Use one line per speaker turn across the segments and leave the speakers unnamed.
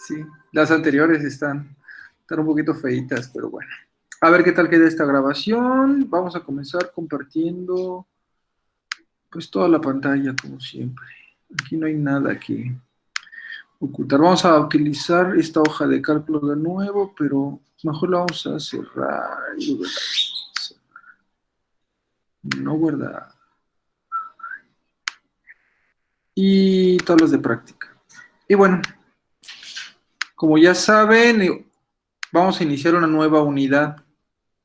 Sí, las anteriores están un poquito feitas, pero bueno. A ver qué tal queda esta grabación. Vamos a comenzar compartiendo pues toda la pantalla como siempre. Aquí no hay nada que ocultar. Vamos a utilizar esta hoja de cálculo de nuevo, pero mejor la vamos a cerrar y no guardar. Y tablas de práctica. Y bueno, como ya saben, vamos a iniciar una nueva unidad.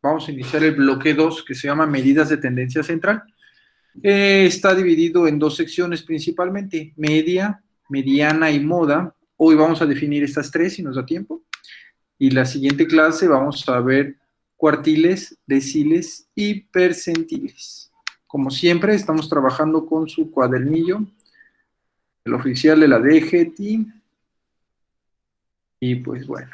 Vamos a iniciar el bloque 2 que se llama medidas de tendencia central. Está dividido en dos secciones principalmente, media, mediana y moda. Hoy vamos a definir estas tres si nos da tiempo. Y la siguiente clase vamos a ver cuartiles, deciles y percentiles. Como siempre, estamos trabajando con su cuadernillo, el oficial de la DGTI. Y pues bueno.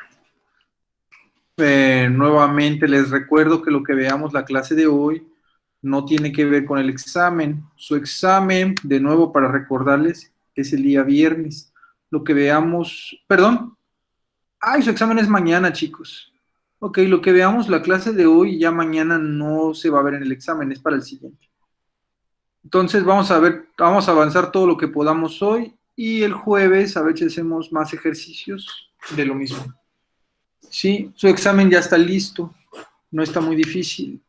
Nuevamente les recuerdo que lo que veamos la clase de hoy no tiene que ver con el examen. Su examen, de nuevo para recordarles, es el día viernes. Lo que veamos, perdón, su examen es mañana, chicos. Ok, lo que veamos la clase de hoy ya mañana no se va a ver en el examen, es para el siguiente. Entonces vamos a ver, vamos a avanzar todo lo que podamos hoy y el jueves a ver si hacemos más ejercicios de lo mismo. Sí, su examen ya está listo, no está muy difícil.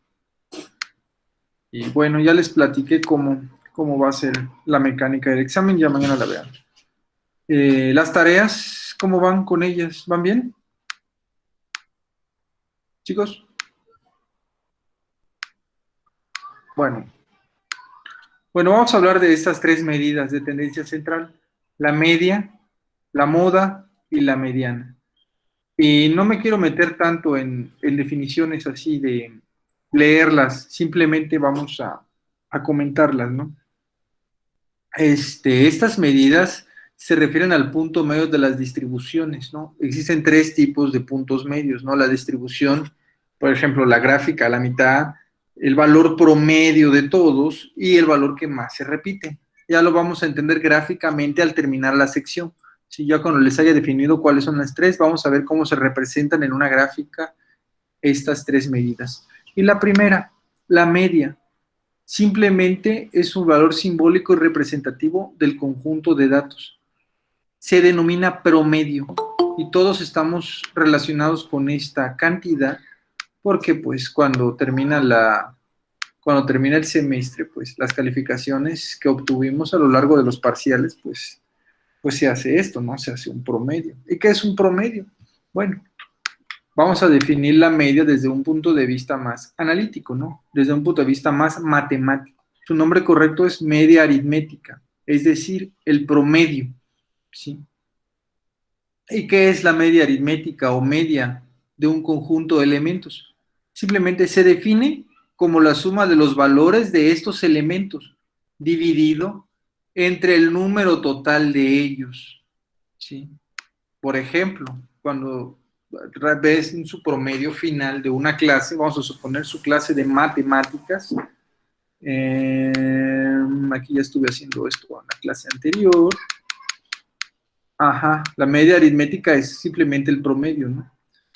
Y bueno, ya les platiqué cómo va a ser la mecánica del examen, ya mañana la vean. Las tareas, ¿cómo van con ellas? ¿Van bien? ¿Chicos? Bueno, vamos a hablar de estas tres medidas de tendencia central, la media, la moda y la mediana. Y no me quiero meter tanto en definiciones así de leerlas, simplemente vamos a comentarlas, ¿no? Estas medidas se refieren al punto medio de las distribuciones, ¿no? Existen tres tipos de puntos medios, ¿no? La distribución, por ejemplo, la gráfica a la mitad, el valor promedio de todos y el valor que más se repite. Ya lo vamos a entender gráficamente al terminar la sección. Si ya cuando les haya definido cuáles son las tres, vamos a ver cómo se representan en una gráfica estas tres medidas. Y la primera, la media. Simplemente es un valor simbólico y representativo del conjunto de datos. Se denomina promedio y todos estamos relacionados con esta cantidad porque pues cuando termina el semestre, pues las calificaciones que obtuvimos a lo largo de los parciales, pues se hace esto, ¿no? Se hace un promedio. ¿Y qué es un promedio? Bueno, vamos a definir la media desde un punto de vista más analítico, ¿no? Desde un punto de vista más matemático. Su nombre correcto es media aritmética, es decir, el promedio, ¿sí? ¿Y qué es la media aritmética o media de un conjunto de elementos? Simplemente se define como la suma de los valores de estos elementos dividido entre el número total de ellos, ¿sí? Por ejemplo, cuando ves en su promedio final de una clase, vamos a suponer su clase de matemáticas, aquí ya estuve haciendo esto en la clase anterior, la media aritmética es simplemente el promedio, ¿no?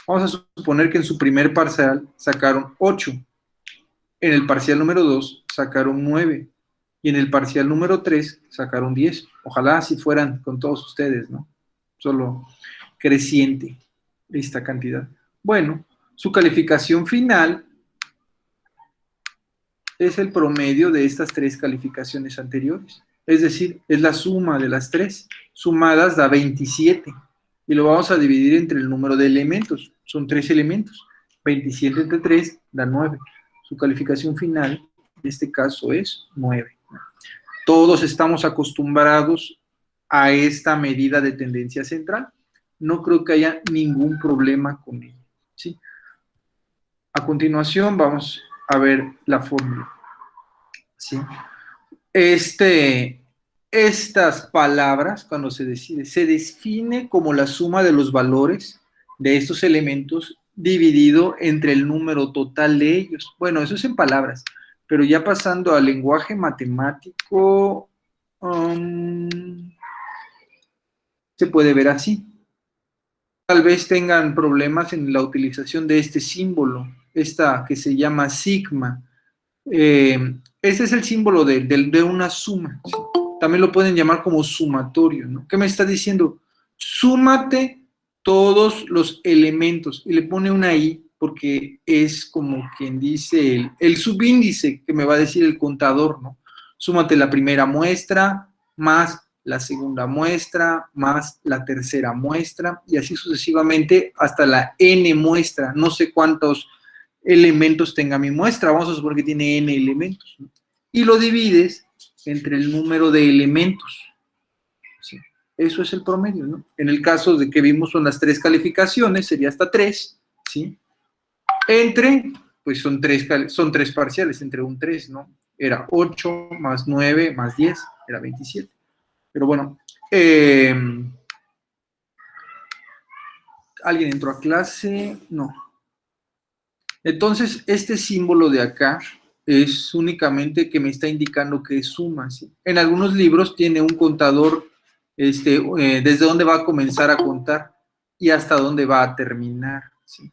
Vamos a suponer que en su primer parcial sacaron 8, en el parcial número 2 sacaron 9, y en el parcial número 3 sacaron 10. Ojalá así fueran con todos ustedes, ¿no? Solo creciente esta cantidad. Bueno, su calificación final es el promedio de estas tres calificaciones anteriores. Es decir, es la suma de las tres. Sumadas da 27. Y lo vamos a dividir entre el número de elementos. Son 3 elementos. 27 entre 3 da 9. Su calificación final, en este caso, es 9. Todos estamos acostumbrados a esta medida de tendencia central. No creo que haya ningún problema con ella, ¿sí? A continuación vamos a ver la fórmula, ¿sí? Estas palabras, cuando se decide, se define como la suma de los valores de estos elementos dividido entre el número total de ellos. Bueno, eso es en palabras, pero ya pasando al lenguaje matemático, se puede ver así. tal vez tengan problemas en la utilización de este símbolo, esta que se llama sigma. Este es el símbolo de una suma. ¿Sí? También lo pueden llamar como sumatorio, ¿no? ¿Qué me está diciendo? Súmate todos los elementos, y le pone una i porque es como quien dice el subíndice que me va a decir el contador, ¿no? Súmate la primera muestra más la segunda muestra más la tercera muestra y así sucesivamente hasta la n muestra. No sé cuántos elementos tenga mi muestra, vamos a suponer que tiene n elementos, ¿no? Y lo divides entre el número de elementos. ¿Sí? Eso es el promedio, ¿no? En el caso de que vimos son las 3 calificaciones, sería hasta 3, ¿sí? Entre, pues son tres parciales, entre un 3, ¿no? Era 8 más 9 más 10, era 27. Pero bueno, ¿alguien entró a clase? No. Entonces, este símbolo de acá es únicamente que me está indicando que es suma, ¿sí? En algunos libros tiene un contador desde dónde va a comenzar a contar y hasta dónde va a terminar, ¿sí?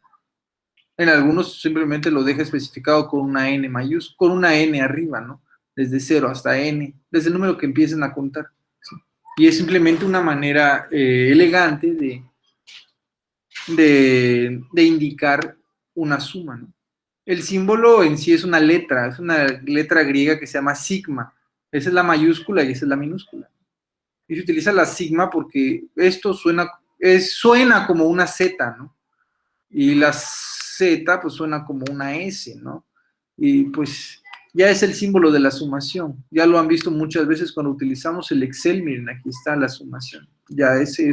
En algunos simplemente lo deja especificado con una n mayúscula, con una n arriba, ¿no? Desde 0 hasta n, desde el número que empiecen a contar, ¿sí? Y es simplemente una manera elegante de indicar una suma, ¿no? El símbolo en sí es una letra griega que se llama sigma. Esa es la mayúscula y esa es la minúscula. Y se utiliza la sigma porque esto suena como una Z, ¿no? Y la Z pues suena como una S, ¿no? Y pues ya es el símbolo de la sumación. Ya lo han visto muchas veces cuando utilizamos el Excel, miren, aquí está la sumación. Ya ese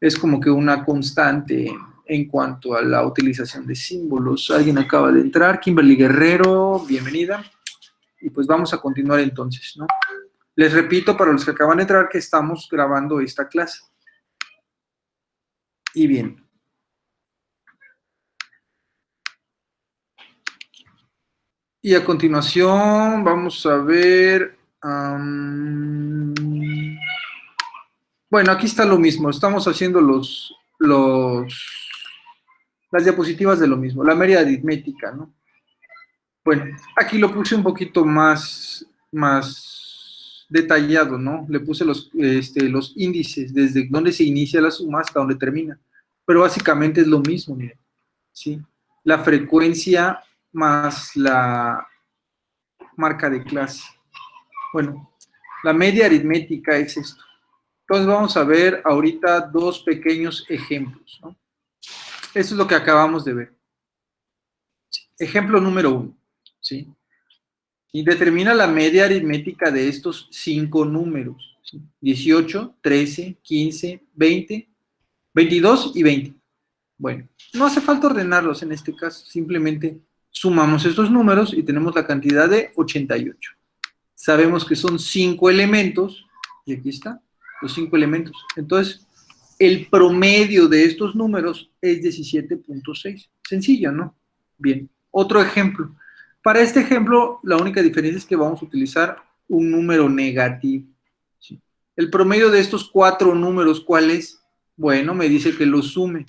es como que una constante en cuanto a la utilización de símbolos. Alguien acaba de entrar, Kimberly Guerrero, bienvenida. Y pues vamos a continuar entonces, ¿no? Les repito para los que acaban de entrar que estamos grabando esta clase. Y bien. Y a continuación vamos a ver... bueno, aquí está lo mismo. Estamos haciendo las diapositivas de lo mismo. La media aritmética, ¿no? Bueno, aquí lo puse un poquito más detallado, ¿no? Le puse los índices, desde dónde se inicia la suma hasta dónde termina. Pero básicamente es lo mismo, miren, ¿sí? La frecuencia más la marca de clase. Bueno, la media aritmética es esto. Entonces vamos a ver ahorita dos pequeños ejemplos, ¿no? Eso es lo que acabamos de ver. Ejemplo número 1, ¿sí? Y determina la media aritmética de estos 5 números, ¿sí? 18, 13, 15, 20, 22 y 20. Bueno, no hace falta ordenarlos en este caso, simplemente sumamos estos números y tenemos la cantidad de 88. Sabemos que son 5 elementos, y aquí está, los 5 elementos. Entonces, el promedio de estos números es 17.6. Sencillo, ¿no? Bien, otro ejemplo. Para este ejemplo, la única diferencia es que vamos a utilizar un número negativo, ¿sí? El promedio de estos 4 números, ¿cuál es? Bueno, me dice que lo sume.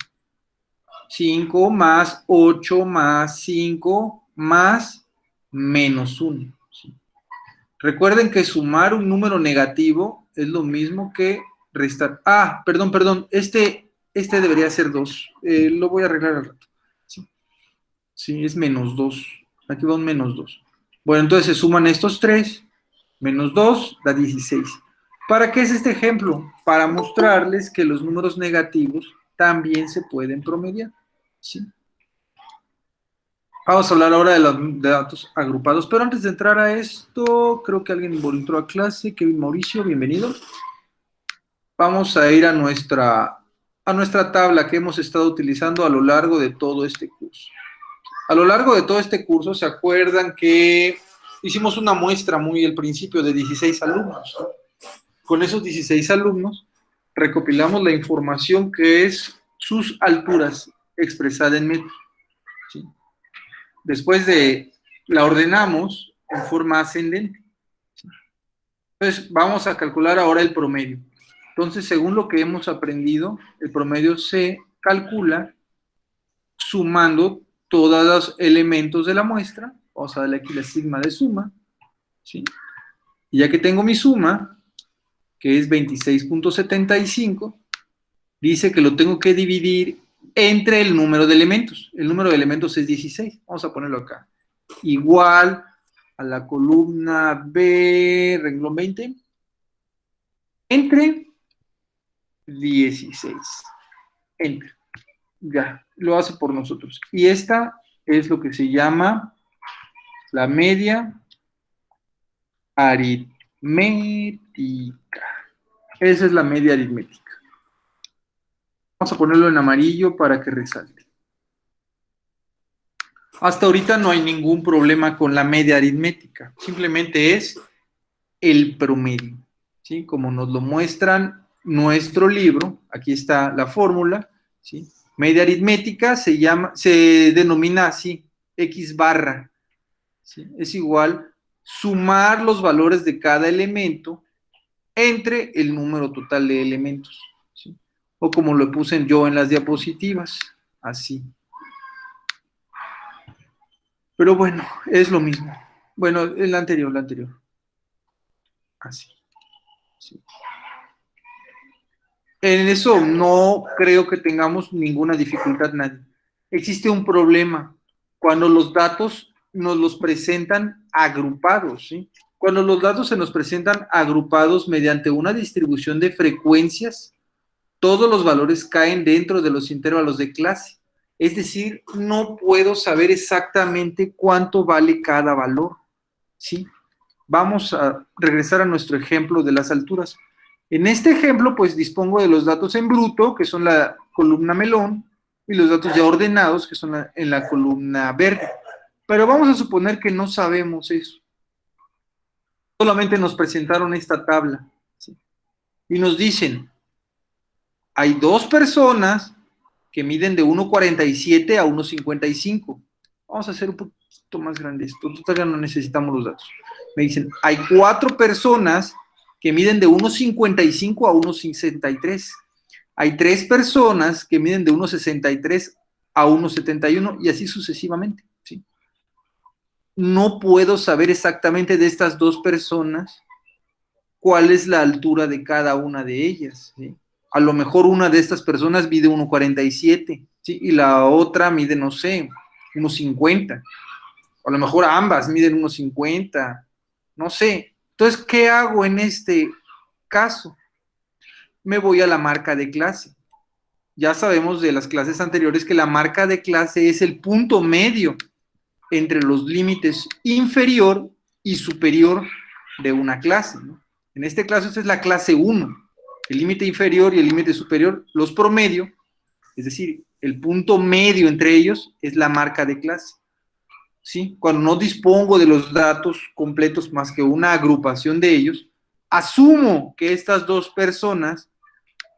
5 más 8 más 5 más menos 1. ¿Sí? Recuerden que sumar un número negativo es lo mismo que restar. Ah, perdón, este debería ser 2. Lo voy a arreglar al rato. Sí, sí, es menos 2. Aquí va un menos 2. Bueno, entonces se suman estos 3. Menos 2 da 16. ¿Para qué es este ejemplo? Para mostrarles que los números negativos también se pueden promediar. ¿Sí? Vamos a hablar ahora de datos agrupados, pero antes de entrar a esto, creo que alguien entró a clase. Kevin Mauricio, bienvenido. Vamos a ir a nuestra tabla que hemos estado utilizando a lo largo de todo este curso. A lo largo de todo este curso, ¿se acuerdan que hicimos una muestra muy al principio de 16 alumnos? ¿No? Con esos 16 alumnos recopilamos la información que es sus alturas expresada en metros. ¿Sí? Después la ordenamos en forma ascendente. ¿Sí? Entonces, vamos a calcular ahora el promedio. Entonces, según lo que hemos aprendido, el promedio se calcula sumando todos los elementos de la muestra. Vamos a darle aquí la sigma de suma, ¿sí? Y ya que tengo mi suma, que es 26.75, dice que lo tengo que dividir entre el número de elementos. El número de elementos es 16. Vamos a ponerlo acá. Igual a la columna B, renglón 20, entre 16. Enter. Ya, lo hace por nosotros. Y esta es lo que se llama la media aritmética. Esa es la media aritmética. Vamos a ponerlo en amarillo para que resalte. Hasta ahorita no hay ningún problema con la media aritmética. Simplemente es el promedio, ¿sí? Como nos lo muestran nuestro libro, aquí está la fórmula, ¿sí? Media aritmética se denomina así, X barra, ¿sí? Es igual sumar los valores de cada elemento entre el número total de elementos, ¿sí? O como lo puse yo en las diapositivas, así. Pero bueno, es lo mismo. Bueno, el anterior. Así. Sí. En eso no creo que tengamos ninguna dificultad nadie. Existe un problema cuando los datos nos los presentan agrupados, ¿sí? Cuando los datos se nos presentan agrupados mediante una distribución de frecuencias, todos los valores caen dentro de los intervalos de clase. Es decir, no puedo saber exactamente cuánto vale cada valor, ¿sí? Vamos a regresar a nuestro ejemplo de las alturas. En este ejemplo, pues dispongo de los datos en bruto, que son la columna melón, y los datos ya ordenados, que son en la columna verde. Pero vamos a suponer que no sabemos eso. Solamente nos presentaron esta tabla, ¿sí? Y nos dicen, hay dos personas que miden de 1,47 a 1,55. Vamos a hacer un poquito más grande esto, todavía no necesitamos los datos. Me dicen, hay 4 personas que miden de 1,55 a 1,63. Hay 3 personas que miden de 1,63 a 1,71 y así sucesivamente, ¿sí? No puedo saber exactamente de estas 2 personas cuál es la altura de cada una de ellas, ¿sí? A lo mejor una de estas personas mide 1,47, ¿sí? Y la otra mide, no sé, 1,50. A lo mejor ambas miden 1,50, no sé. Entonces, ¿qué hago en este caso? Me voy a la marca de clase. Ya sabemos de las clases anteriores que la marca de clase es el punto medio entre los límites inferior y superior de una clase, ¿no? En este caso, esta es la clase 1. El límite inferior y el límite superior, los promedio, es decir, el punto medio entre ellos es la marca de clase, ¿sí? Cuando no dispongo de los datos completos más que una agrupación de ellos, asumo que estas 2 personas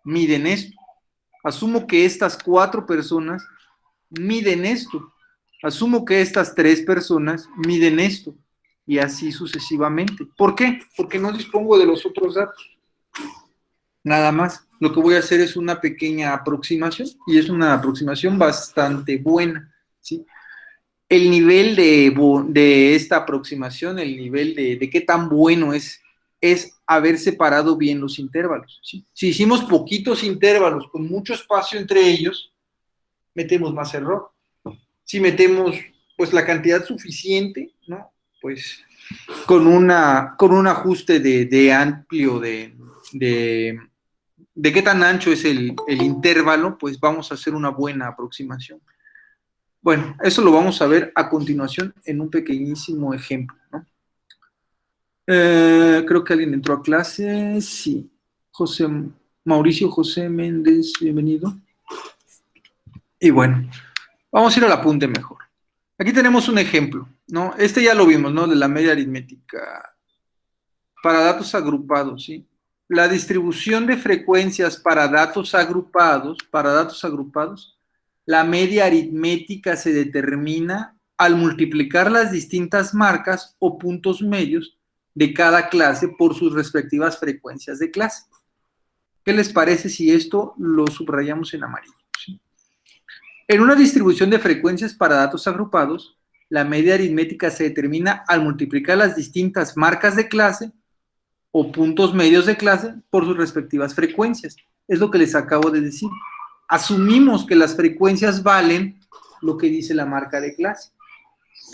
miden esto. Asumo que estas 4 personas miden esto. Asumo que estas 3 personas miden esto. Y así sucesivamente. ¿Por qué? Porque no dispongo de los otros datos. Nada más. Lo que voy a hacer es una pequeña aproximación y es una aproximación bastante buena, ¿sí? El nivel de esta aproximación, el nivel de qué tan bueno es haber separado bien los intervalos, ¿sí? Si hicimos poquitos intervalos con mucho espacio entre ellos, metemos más error. Si metemos pues la cantidad suficiente, ¿no? Pues con un ajuste de amplio de qué tan ancho es el intervalo, pues vamos a hacer una buena aproximación. Bueno, eso lo vamos a ver a continuación en un pequeñísimo ejemplo, ¿no? Creo que alguien entró a clase, sí. Mauricio José Méndez, bienvenido. Y bueno, vamos a ir al apunte mejor. Aquí tenemos un ejemplo, ¿no? Este ya lo vimos, ¿no? De la media aritmética para datos agrupados, ¿sí? La distribución de frecuencias para datos agrupados, la media aritmética se determina al multiplicar las distintas marcas o puntos medios de cada clase por sus respectivas frecuencias de clase. ¿Qué les parece si esto lo subrayamos en amarillo? ¿Sí? En una distribución de frecuencias para datos agrupados, la media aritmética se determina al multiplicar las distintas marcas de clase o puntos medios de clase por sus respectivas frecuencias. Es lo que les acabo de decir. Asumimos que las frecuencias valen lo que dice la marca de clase,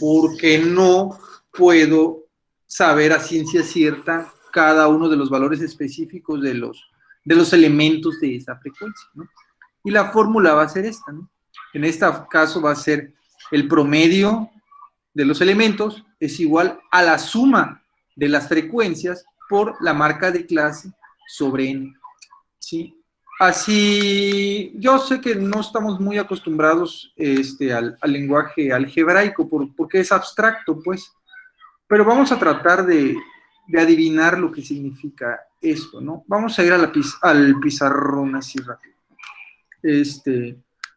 porque no puedo saber a ciencia cierta cada uno de los valores específicos de los elementos de esa frecuencia, ¿no? Y la fórmula va a ser esta, ¿no? En este caso va a ser el promedio de los elementos es igual a la suma de las frecuencias por la marca de clase sobre n, ¿sí? Así, yo sé que no estamos muy acostumbrados al lenguaje algebraico porque es abstracto, pues, pero vamos a tratar de adivinar lo que significa esto, ¿no? Vamos a ir al pizarrón así rápido.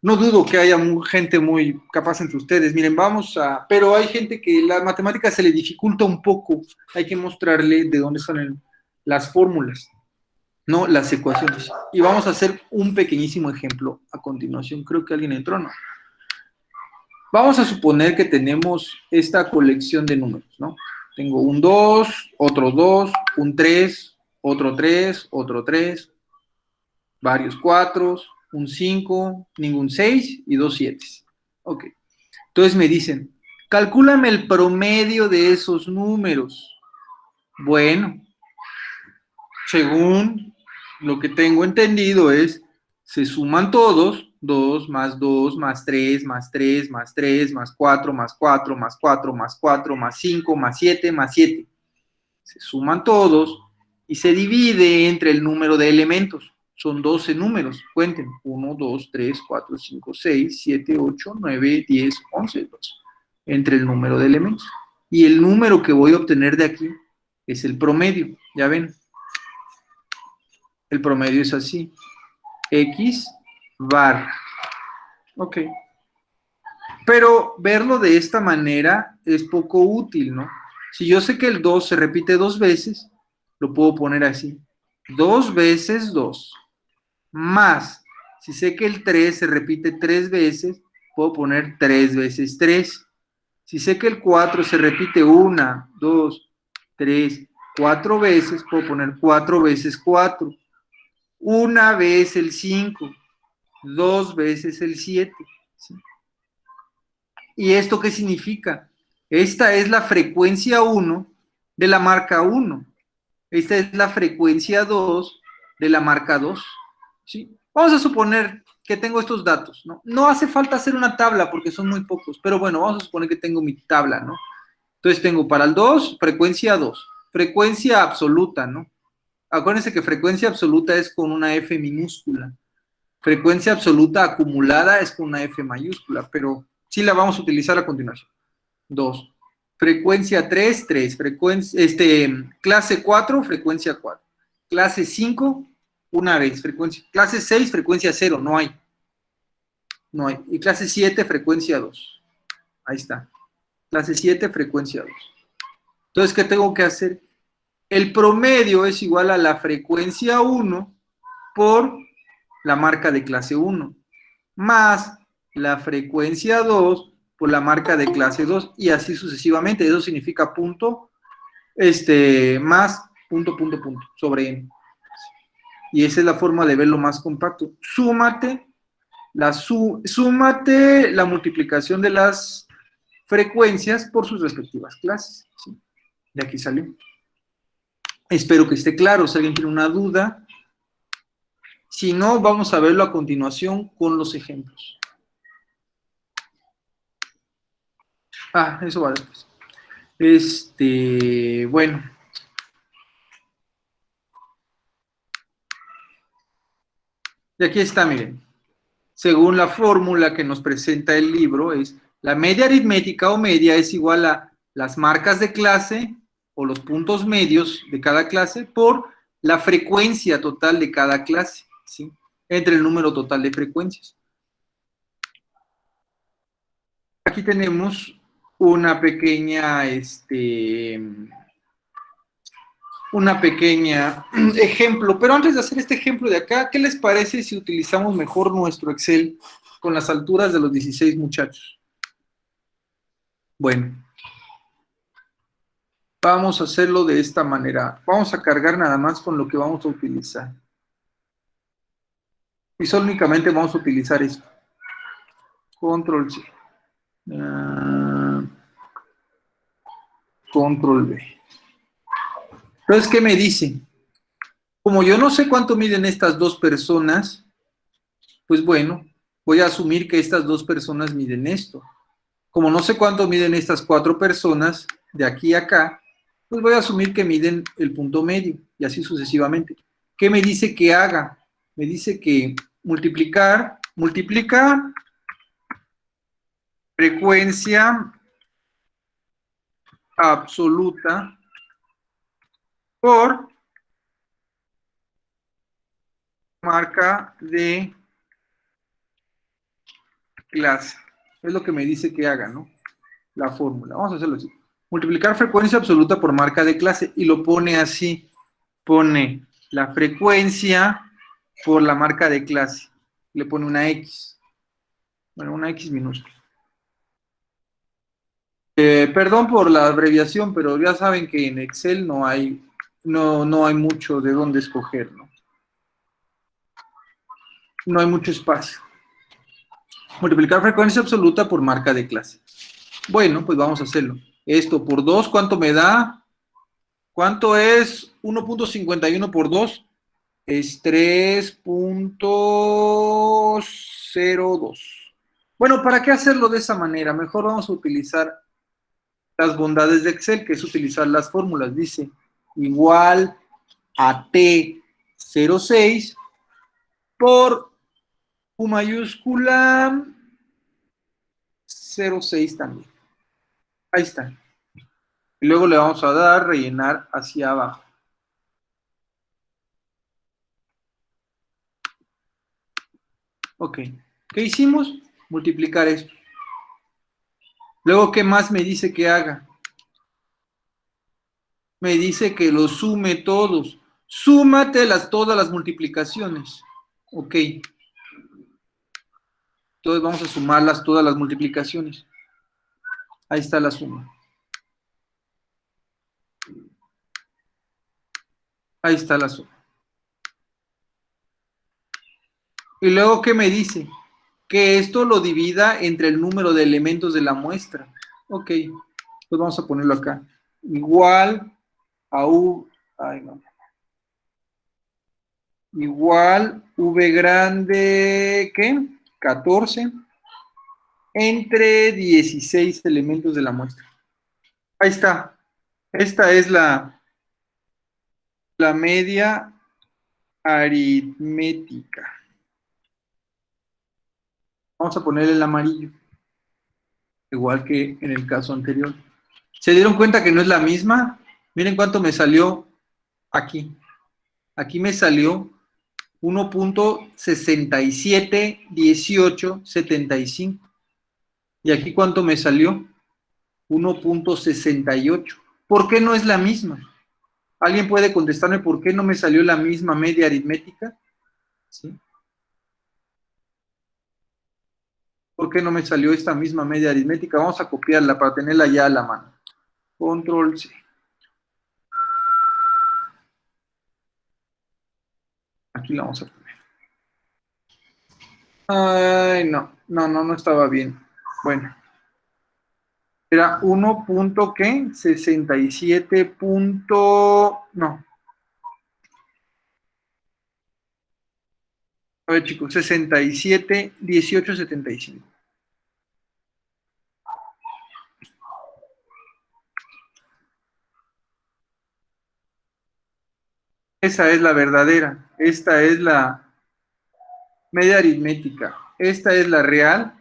No dudo que haya gente muy capaz entre ustedes. Miren, pero hay gente que la matemática se le dificulta un poco. Hay que mostrarle de dónde son las fórmulas, no las ecuaciones. Y vamos a hacer un pequeñísimo ejemplo a continuación. Creo que alguien entró, ¿no? Vamos a suponer que tenemos esta colección de números, ¿no? Tengo un 2, otro 2, un 3, otro 3, otro 3, varios 4, un 5, ningún 6 y dos 7. Ok. Entonces me dicen, calcúlame el promedio de esos números. Bueno, según lo que tengo entendido se suman todos, 2 más 2 más 3 más 3 más 3 más 4 más 4 más 4 más 4 más 5 más 7 más 7. Se suman todos y se divide entre el número de elementos. Son 12 números, cuenten, 1, 2, 3, 4, 5, 6, 7, 8, 9, 10, 11, 12, entre el número de elementos. Y el número que voy a obtener de aquí es el promedio, ya ven, el promedio es así, x bar, ok. Pero verlo de esta manera es poco útil, ¿no? Si yo sé que el 2 se repite 2 veces, lo puedo poner así. 2 veces 2. Más, si sé que el 3 se repite 3 veces, puedo poner 3 veces 3. Si sé que el 4 se repite 1, 2, 3, 4 veces, puedo poner 4 veces 4. Una vez el 5, 2 veces el 7. ¿Sí? ¿Y esto qué significa? Esta es la frecuencia 1 de la marca 1. Esta es la frecuencia 2 de la marca 2. ¿Sí? Vamos a suponer que tengo estos datos, ¿no? No hace falta hacer una tabla porque son muy pocos, pero bueno, vamos a suponer que tengo mi tabla, ¿no? Entonces tengo para el 2, frecuencia 2, frecuencia absoluta, ¿no? Acuérdense que frecuencia absoluta es con una F minúscula. Frecuencia absoluta acumulada es con una F mayúscula, pero sí la vamos a utilizar a continuación. 2. Frecuencia 3, 3. Clase 4, frecuencia 4. Clase 5, una vez. Clase 6, frecuencia 0, no hay. No hay. Y clase 7, frecuencia 2. Ahí está. Clase 7, frecuencia 2. Entonces, ¿qué tengo que hacer? El promedio es igual a la frecuencia 1 por la marca de clase 1, más la frecuencia 2 por la marca de clase 2, y así sucesivamente. Eso significa punto, más punto, punto, punto, sobre n. Y esa es la forma de verlo más compacto. Súmate la multiplicación de las frecuencias por sus respectivas clases. ¿Sí? De aquí salió. Espero que esté claro. Si alguien tiene una duda, si no, vamos a verlo a continuación con los ejemplos. Eso va después. Bueno. Y aquí está, miren. Según la fórmula que nos presenta el libro, es la media aritmética o media es igual a las marcas de clase o los puntos medios de cada clase por la frecuencia total de cada clase, ¿sí? Entre el número total de frecuencias. Aquí tenemos una pequeña, una pequeña ejemplo. Pero antes de hacer este ejemplo de acá, ¿qué les parece si utilizamos mejor nuestro Excel con las alturas de los 16 muchachos? Bueno, vamos a hacerlo de esta manera. Vamos a cargar nada más con lo que vamos a utilizar. Y solo únicamente vamos a utilizar esto. Control C. Control V. Entonces, ¿qué me dice? Como yo no sé cuánto miden estas dos personas, pues bueno, voy a asumir que estas dos personas miden esto. Como no sé cuánto miden estas cuatro personas, de aquí a acá, pues voy a asumir que miden el punto medio, y así sucesivamente. ¿Qué me dice que haga? Me dice que multiplicar frecuencia absoluta por marca de clase. Es lo que me dice que haga, ¿no? La fórmula. Vamos a hacerlo así. Multiplicar frecuencia absoluta por marca de clase y lo pone así. Pone la frecuencia por la marca de clase. Le pone una X. Bueno, una X minúscula. Perdón por la abreviación, pero ya saben que en Excel no hay mucho de dónde escoger, ¿no? No hay mucho espacio. Multiplicar frecuencia absoluta por marca de clase. Bueno, pues vamos a hacerlo. Esto por 2, ¿cuánto me da? ¿Cuánto es 1.51 por 2? Es 3.02. Bueno, ¿para qué hacerlo de esa manera? Mejor vamos a utilizar las bondades de Excel, que es utilizar las fórmulas. Dice igual a T06 por U mayúscula 06 también. Ahí está. Y luego le vamos a dar rellenar hacia abajo. Ok. ¿Qué hicimos? Multiplicar esto. Luego, ¿qué más me dice que haga? Me dice que los sume todos. Súmate todas las multiplicaciones. Ok. Entonces vamos a sumarlas todas las multiplicaciones. Ahí está la suma. Ahí está la suma. Y luego, ¿qué me dice? Que esto lo divida entre el número de elementos de la muestra. Ok. Pues vamos a ponerlo acá. Igual a U. Ay, no. Igual V grande, ¿qué? 14 entre 16 elementos de la muestra. Ahí está. Esta es la media aritmética. Vamos a ponerle el amarillo, igual que en el caso anterior. ¿Se dieron cuenta que no es la misma? Miren cuánto me salió aquí. Aquí me salió 1.671875. ¿Y aquí cuánto me salió? 1.68. ¿Por qué no es la misma? ¿Alguien puede contestarme por qué no me salió la misma media aritmética? ¿Sí? ¿Por qué no me salió esta misma media aritmética? Vamos a copiarla para tenerla ya a la mano. Control C. Aquí la vamos a poner. Ay, no estaba bien. Bueno. Era 1 punto, ¿qué? 67 punto... No. A ver, chicos, 67, 18, 75. Esa es la verdadera. Esta es la media aritmética. Esta es la real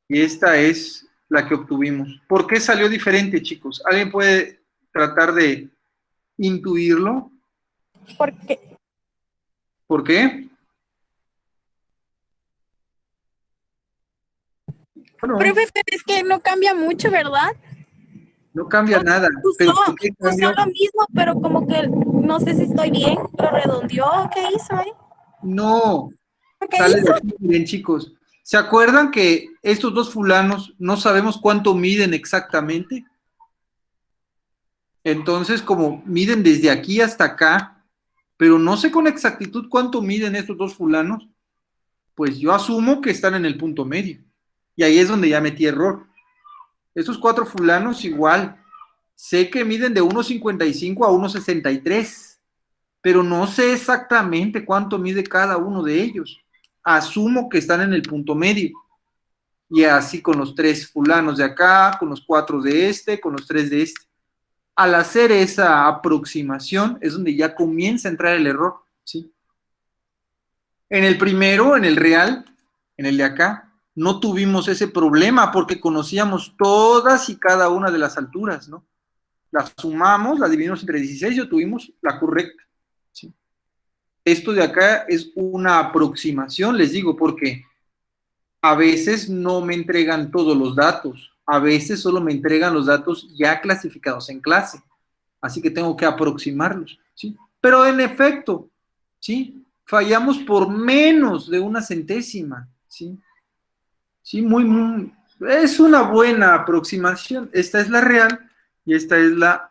y esta es la que obtuvimos. ¿Por qué salió diferente, chicos? ¿Alguien puede tratar de intuirlo?
Porque,
¿Por qué? Bueno,
profe, pero es que no cambia mucho, ¿verdad?
No cambia nada.
Puso,
¿Pero por qué
puso
cambia?
lo mismo, pero como que no sé si estoy bien, lo redondeó, ¿qué hizo ahí?
No,
¿Qué
sale de
hizo?
aquí, miren chicos. ¿Se acuerdan que estos dos fulanos no sabemos cuánto miden exactamente? Entonces, como miden desde aquí hasta acá, pero no sé con exactitud cuánto miden estos dos fulanos, pues yo asumo que están en el punto medio. Y ahí es donde ya metí error. Estos cuatro fulanos igual. Sé que miden de 1,55 a 1,63, pero no sé exactamente cuánto mide cada uno de ellos. Asumo que están en el punto medio. Y así con los tres fulanos de acá, con los cuatro de este, con los tres de este. Al hacer esa aproximación es donde ya comienza a entrar el error, ¿sí? En el primero, en el real, en el de acá, no tuvimos ese problema porque conocíamos todas y cada una de las alturas, ¿no? Las sumamos, las dividimos entre 16 y obtuvimos la correcta, ¿sí? Esto de acá es una aproximación, les digo, porque a veces no me entregan todos los datos, a veces solo me entregan los datos ya clasificados en clase, así que tengo que aproximarlos, ¿sí? Pero en efecto, ¿sí? Fallamos por menos de una centésima, ¿sí? Sí, es una buena aproximación. Esta es la real y esta es la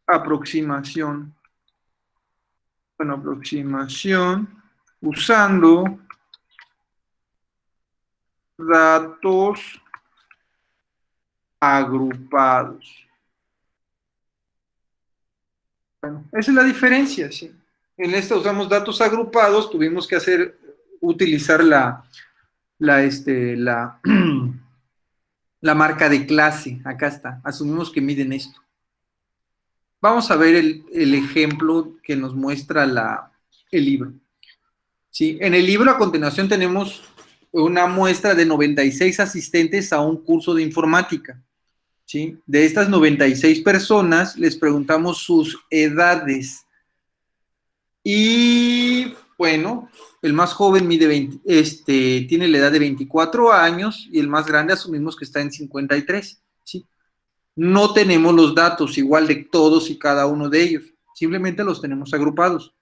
aproximación. Bueno, aproximación usando datos agrupados. Bueno, esa es la diferencia, sí. En esta usamos datos agrupados, tuvimos que utilizar la la marca de clase. Acá está. Asumimos que miden esto. Vamos a ver el ejemplo que nos muestra el libro. ¿Sí? En el libro a continuación tenemos una muestra de 96 asistentes a un curso de informática. ¿Sí? De estas 96 personas les preguntamos sus edades. Y bueno, el más joven tiene la edad de 24 años y el más grande asumimos que está en 53. ¿Sí? No tenemos los datos igual de todos y cada uno de ellos, simplemente los tenemos agrupados.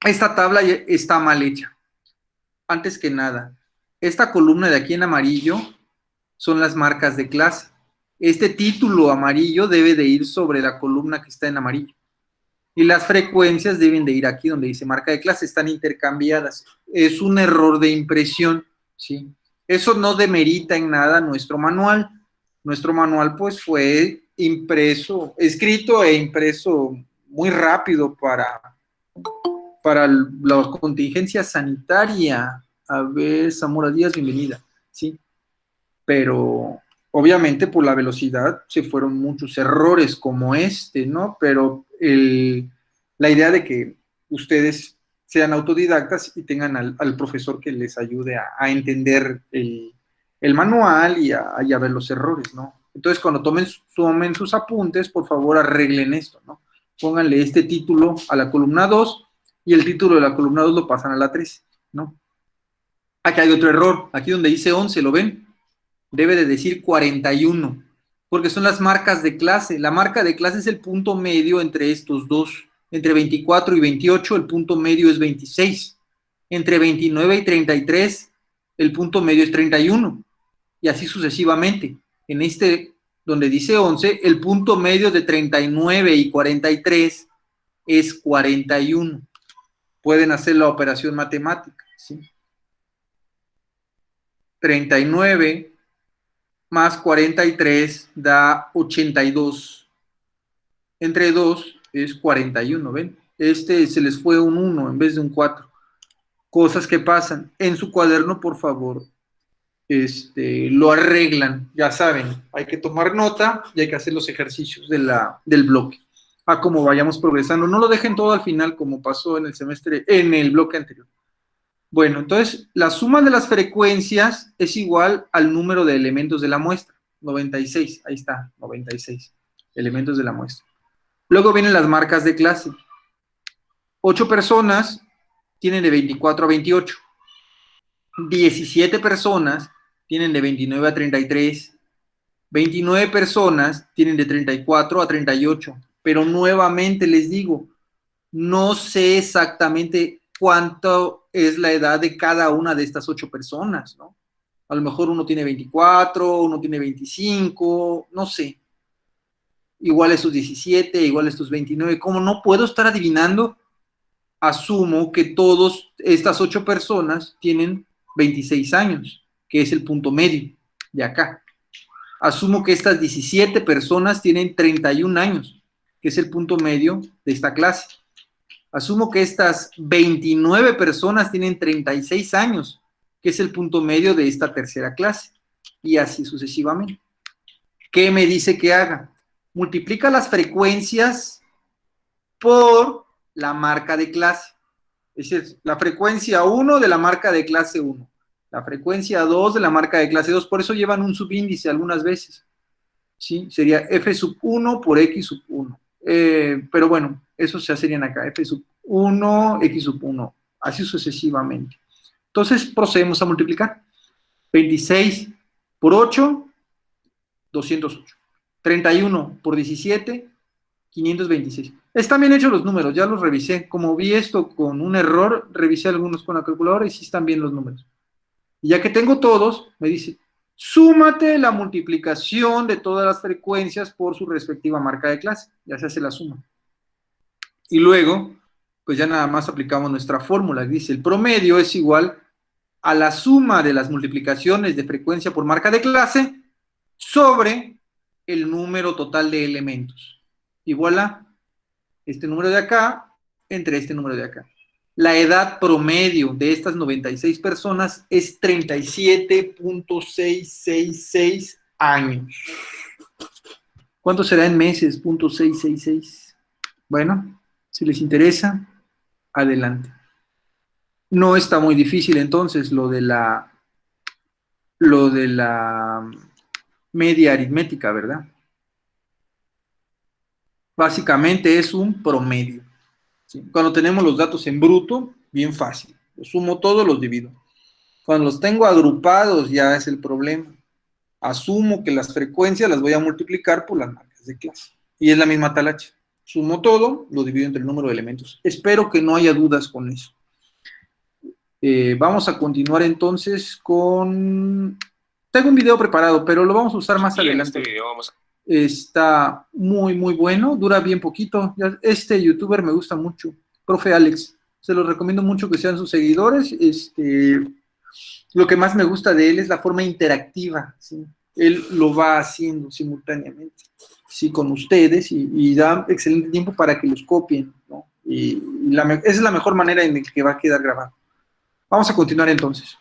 Esta tabla está mal hecha. Antes que nada, esta columna de aquí en amarillo son las marcas de clase. Este título amarillo debe de ir sobre la columna que está en amarillo. Y las frecuencias deben de ir aquí donde dice marca de clase, están intercambiadas. Es un error de impresión, ¿sí? Eso no demerita en nada nuestro manual. Nuestro manual pues fue escrito e impreso muy rápido para la contingencia sanitaria. A ver, Zamora Díaz, bienvenida, ¿sí? Pero obviamente por la velocidad se fueron muchos errores como este, ¿no? Pero la idea de que ustedes sean autodidactas y tengan al profesor que les ayude a entender el manual y a ver los errores, ¿no? Entonces, cuando tomen sus apuntes, por favor, arreglen esto, ¿no? Pónganle este título a la columna 2 y el título de la columna 2 lo pasan a la 3, ¿no? Aquí hay otro error, aquí donde dice 11, ¿lo ven? Debe de decir 41, porque son las marcas de clase. La marca de clase es el punto medio entre estos dos. Entre 24 y 28, el punto medio es 26. Entre 29 y 33, el punto medio es 31. Y así sucesivamente. En donde dice 11, el punto medio de 39 y 43 es 41. Pueden hacer la operación matemática, ¿sí? 39 más 43 da 82. Entre 2 es 41, ¿ven? Se les fue un 1 en vez de un 4. Cosas que pasan. En su cuaderno, por favor, lo arreglan. Ya saben, hay que tomar nota y hay que hacer los ejercicios del bloque. A como vayamos progresando. No lo dejen todo al final como pasó en el bloque anterior. Bueno, entonces la suma de las frecuencias es igual al número de elementos de la muestra, 96, ahí está, 96 elementos de la muestra. Luego vienen las marcas de clase. 8 personas tienen de 24 a 28. 17 personas tienen de 29 a 33. 29 personas tienen de 34 a 38, pero nuevamente les digo, no sé exactamente cuánto es la edad de cada una de estas 8 personas, ¿no? A lo mejor uno tiene 24, uno tiene 25, no sé. Igual estos 17, igual estos 29. Como no puedo estar adivinando, asumo que todas estas 8 personas tienen 26 años, que es el punto medio de acá. Asumo que estas 17 personas tienen 31 años, que es el punto medio de esta clase. Asumo que estas 29 personas tienen 36 años, que es el punto medio de esta tercera clase, y así sucesivamente. ¿Qué me dice que haga? Multiplica las frecuencias por la marca de clase. Es decir, la frecuencia 1 de la marca de clase 1, la frecuencia 2 de la marca de clase 2, por eso llevan un subíndice algunas veces. ¿Sí? Sería f sub 1 por x sub 1. Pero bueno, esos ya serían acá, f sub 1, x sub 1, así sucesivamente. Entonces procedemos a multiplicar. 26 por 8, 208. 31 por 17, 526. Están bien hechos los números, ya los revisé. Como vi esto con un error, revisé algunos con la calculadora y sí están bien los números. Y ya que tengo todos, me dice, súmate la multiplicación de todas las frecuencias por su respectiva marca de clase. Ya se hace la suma. Y luego, pues ya nada más aplicamos nuestra fórmula. Dice, el promedio es igual a la suma de las multiplicaciones de frecuencia por marca de clase sobre el número total de elementos. Y voilà, este número de acá entre este número de acá. La edad promedio de estas 96 personas es 37.666 años. ¿Cuánto será en meses? .666. Bueno, si les interesa, adelante. No está muy difícil entonces lo de la media aritmética, ¿verdad? Básicamente es un promedio. ¿Sí? Cuando tenemos los datos en bruto, bien fácil. Los sumo todos, los divido. Cuando los tengo agrupados ya es el problema. Asumo que las frecuencias las voy a multiplicar por las marcas de clase. Y es la misma talacha. Sumo todo, lo divido entre el número de elementos. Espero que no haya dudas con eso. Vamos a continuar entonces con... Tengo un video preparado, pero lo vamos a usar más adelante. En este video vamos a... Está muy, muy bueno. Dura bien poquito. Este youtuber me gusta mucho. Profe Alex. Se los recomiendo mucho que sean sus seguidores. Lo que más me gusta de él es la forma interactiva, ¿sí? Él lo va haciendo simultáneamente, ¿sí? Con ustedes y da excelente tiempo para que los copien, ¿no? Esa es la mejor manera en la que va a quedar grabado. Vamos a continuar entonces.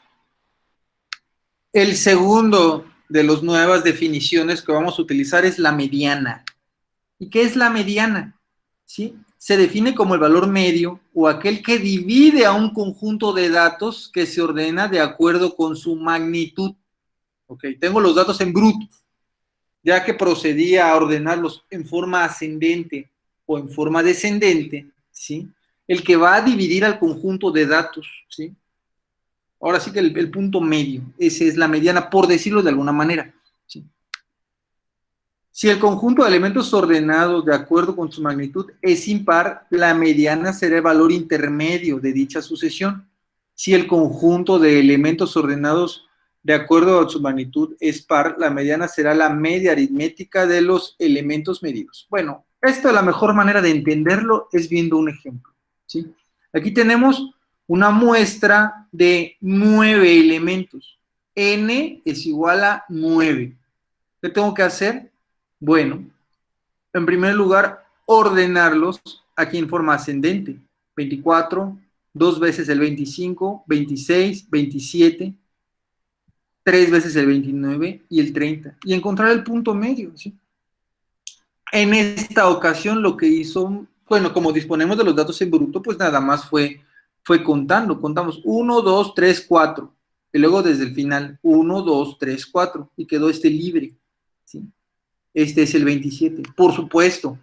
El segundo de las nuevas definiciones que vamos a utilizar es la mediana. ¿Y qué es la mediana? ¿Sí? Se define como el valor medio o aquel que divide a un conjunto de datos que se ordena de acuerdo con su magnitud. Ok, tengo los datos en bruto, ya que procedía a ordenarlos en forma ascendente o en forma descendente, ¿sí? El que va a dividir al conjunto de datos, ¿sí? Ahora sí que el punto medio, esa es la mediana, por decirlo de alguna manera, ¿sí? Si el conjunto de elementos ordenados de acuerdo con su magnitud es impar, la mediana será el valor intermedio de dicha sucesión. Si el conjunto de elementos ordenados de acuerdo a su magnitud es par, la mediana será la media aritmética de los elementos medidos. Bueno, esta la mejor manera de entenderlo es viendo un ejemplo, ¿sí? Aquí tenemos una muestra de 9 elementos. N es igual a 9. ¿Qué tengo que hacer? Bueno, en primer lugar, ordenarlos aquí en forma ascendente. 24, 2 veces el 25, 26, 27, 3 veces el 29 y el 30. Y encontrar el punto medio, ¿sí? En esta ocasión lo que hizo, bueno, como disponemos de los datos en bruto, pues nada más fue contando. Contamos 1, 2, 3, 4. Y luego desde el final, 1, 2, 3, 4. Y quedó libre, ¿sí? Este es el 27. Por supuesto,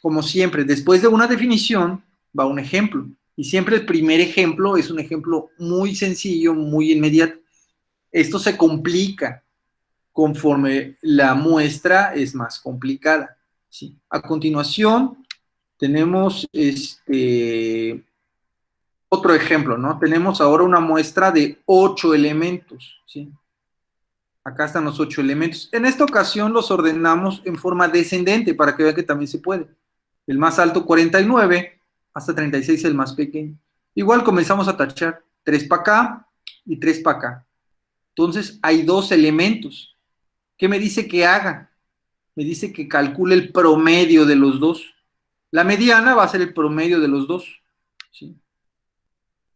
como siempre, después de una definición va un ejemplo. Y siempre el primer ejemplo es un ejemplo muy sencillo, muy inmediato. Esto se complica conforme la muestra es más complicada, ¿sí? A continuación, tenemos otro ejemplo, ¿no? Tenemos ahora una muestra de 8 elementos, ¿sí? Acá están los 8 elementos. En esta ocasión los ordenamos en forma descendente para que vean que también se puede. El más alto 49, hasta 36 el más pequeño. Igual comenzamos a tachar 3 para acá y 3 para acá. Entonces hay 2 elementos. ¿Qué me dice que haga? Me dice que calcule el promedio de los dos. La mediana va a ser el promedio de los dos, ¿sí?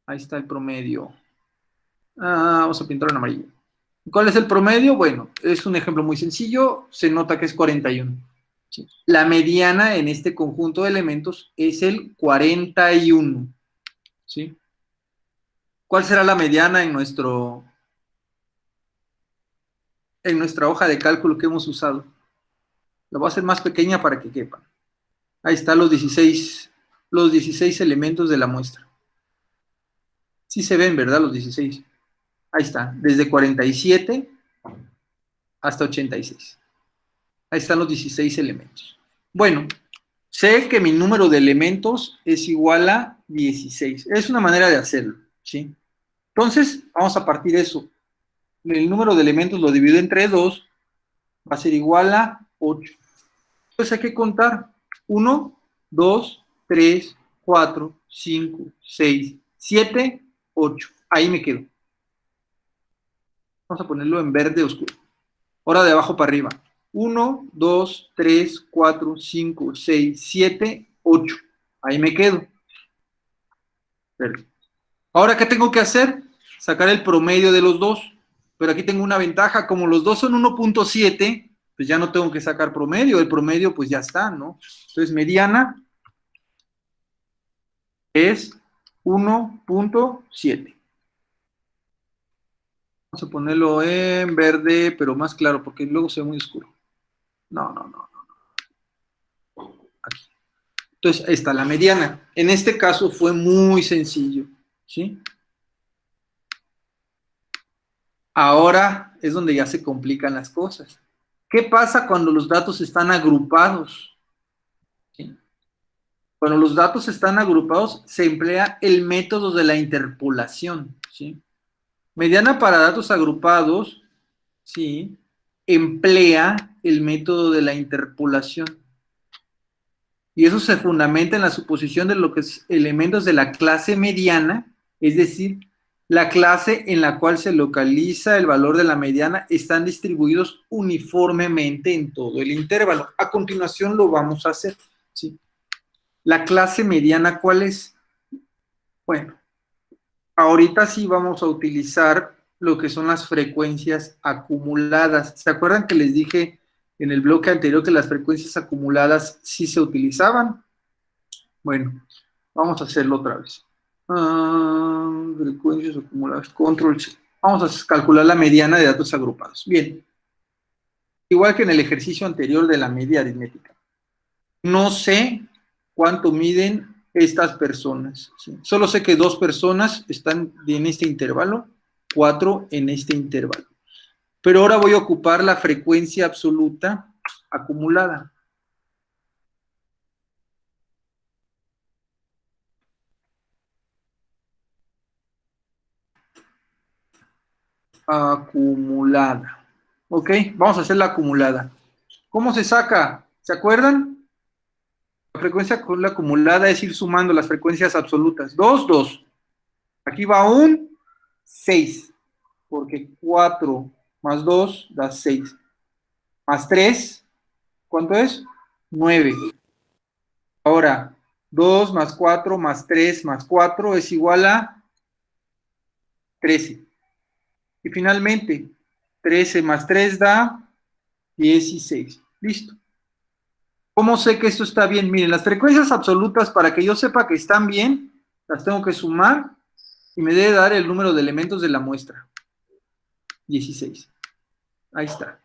Ahí está el promedio. Vamos a pintar en amarillo. ¿Cuál es el promedio? Bueno, es un ejemplo muy sencillo. Se nota que es 41. ¿Sí? La mediana en este conjunto de elementos es el 41. ¿Sí? ¿Cuál será la mediana en nuestra hoja de cálculo que hemos usado? La voy a hacer más pequeña para que quepa. Ahí están los 16 elementos de la muestra. Sí se ven, ¿verdad? Los 16. Ahí está, desde 47 hasta 86. Ahí están los 16 elementos. Bueno, sé que mi número de elementos es igual a 16. Es una manera de hacerlo, ¿sí? Entonces, vamos a partir de eso. El número de elementos lo divido entre 2, va a ser igual a 8. Entonces hay que contar 1, 2, 3, 4, 5, 6, 7, 8. Ahí me quedo. Vamos a ponerlo en verde oscuro. Ahora de abajo para arriba. 1, 2, 3, 4, 5, 6, 7, 8. Ahí me quedo. Verde. Ahora, ¿qué tengo que hacer? Sacar el promedio de los dos. Pero aquí tengo una ventaja. Como los dos son 1.7, pues ya no tengo que sacar promedio. El promedio, pues ya está, ¿no? Entonces, mediana es 1.7. Vamos a ponerlo en verde, pero más claro, porque luego se ve muy oscuro. No. Aquí. Entonces, ahí está la mediana. En este caso fue muy sencillo, ¿sí? Ahora es donde ya se complican las cosas. ¿Qué pasa cuando los datos están agrupados? ¿Sí? Cuando los datos están agrupados, se emplea el método de la interpolación, ¿sí? Mediana para datos agrupados, ¿sí? Emplea el método de la interpolación. Y eso se fundamenta en la suposición de lo que es elementos de la clase mediana, es decir, la clase en la cual se localiza el valor de la mediana están distribuidos uniformemente en todo el intervalo. A continuación lo vamos a hacer, ¿sí? La clase mediana, ¿cuál es? Bueno, ahorita sí vamos a utilizar lo que son las frecuencias acumuladas. ¿Se acuerdan que les dije en el bloque anterior que las frecuencias acumuladas sí se utilizaban? Bueno, vamos a hacerlo otra vez. Frecuencias acumuladas, control C. Vamos a calcular la mediana de datos agrupados. Bien, igual que en el ejercicio anterior de la media aritmética. No sé cuánto miden estas personas, ¿sí? Solo sé que 2 personas están en este intervalo, 4 en este intervalo. Pero ahora voy a ocupar la frecuencia absoluta acumulada. Acumulada. Ok, vamos a hacer la acumulada. ¿Cómo se saca? ¿Se acuerdan? La frecuencia acumulada es ir sumando las frecuencias absolutas. 2, 2. Aquí va un 6, porque 4 más 2 da 6. Más 3, ¿cuánto es? 9. Ahora, 2 más 4 más 3 más 4 es igual a 13. Y finalmente, 13 más 3 da 16. Listo. ¿Cómo sé que esto está bien? Miren, las frecuencias absolutas, para que yo sepa que están bien, las tengo que sumar y me debe dar el número de elementos de la muestra. 16. Ahí está.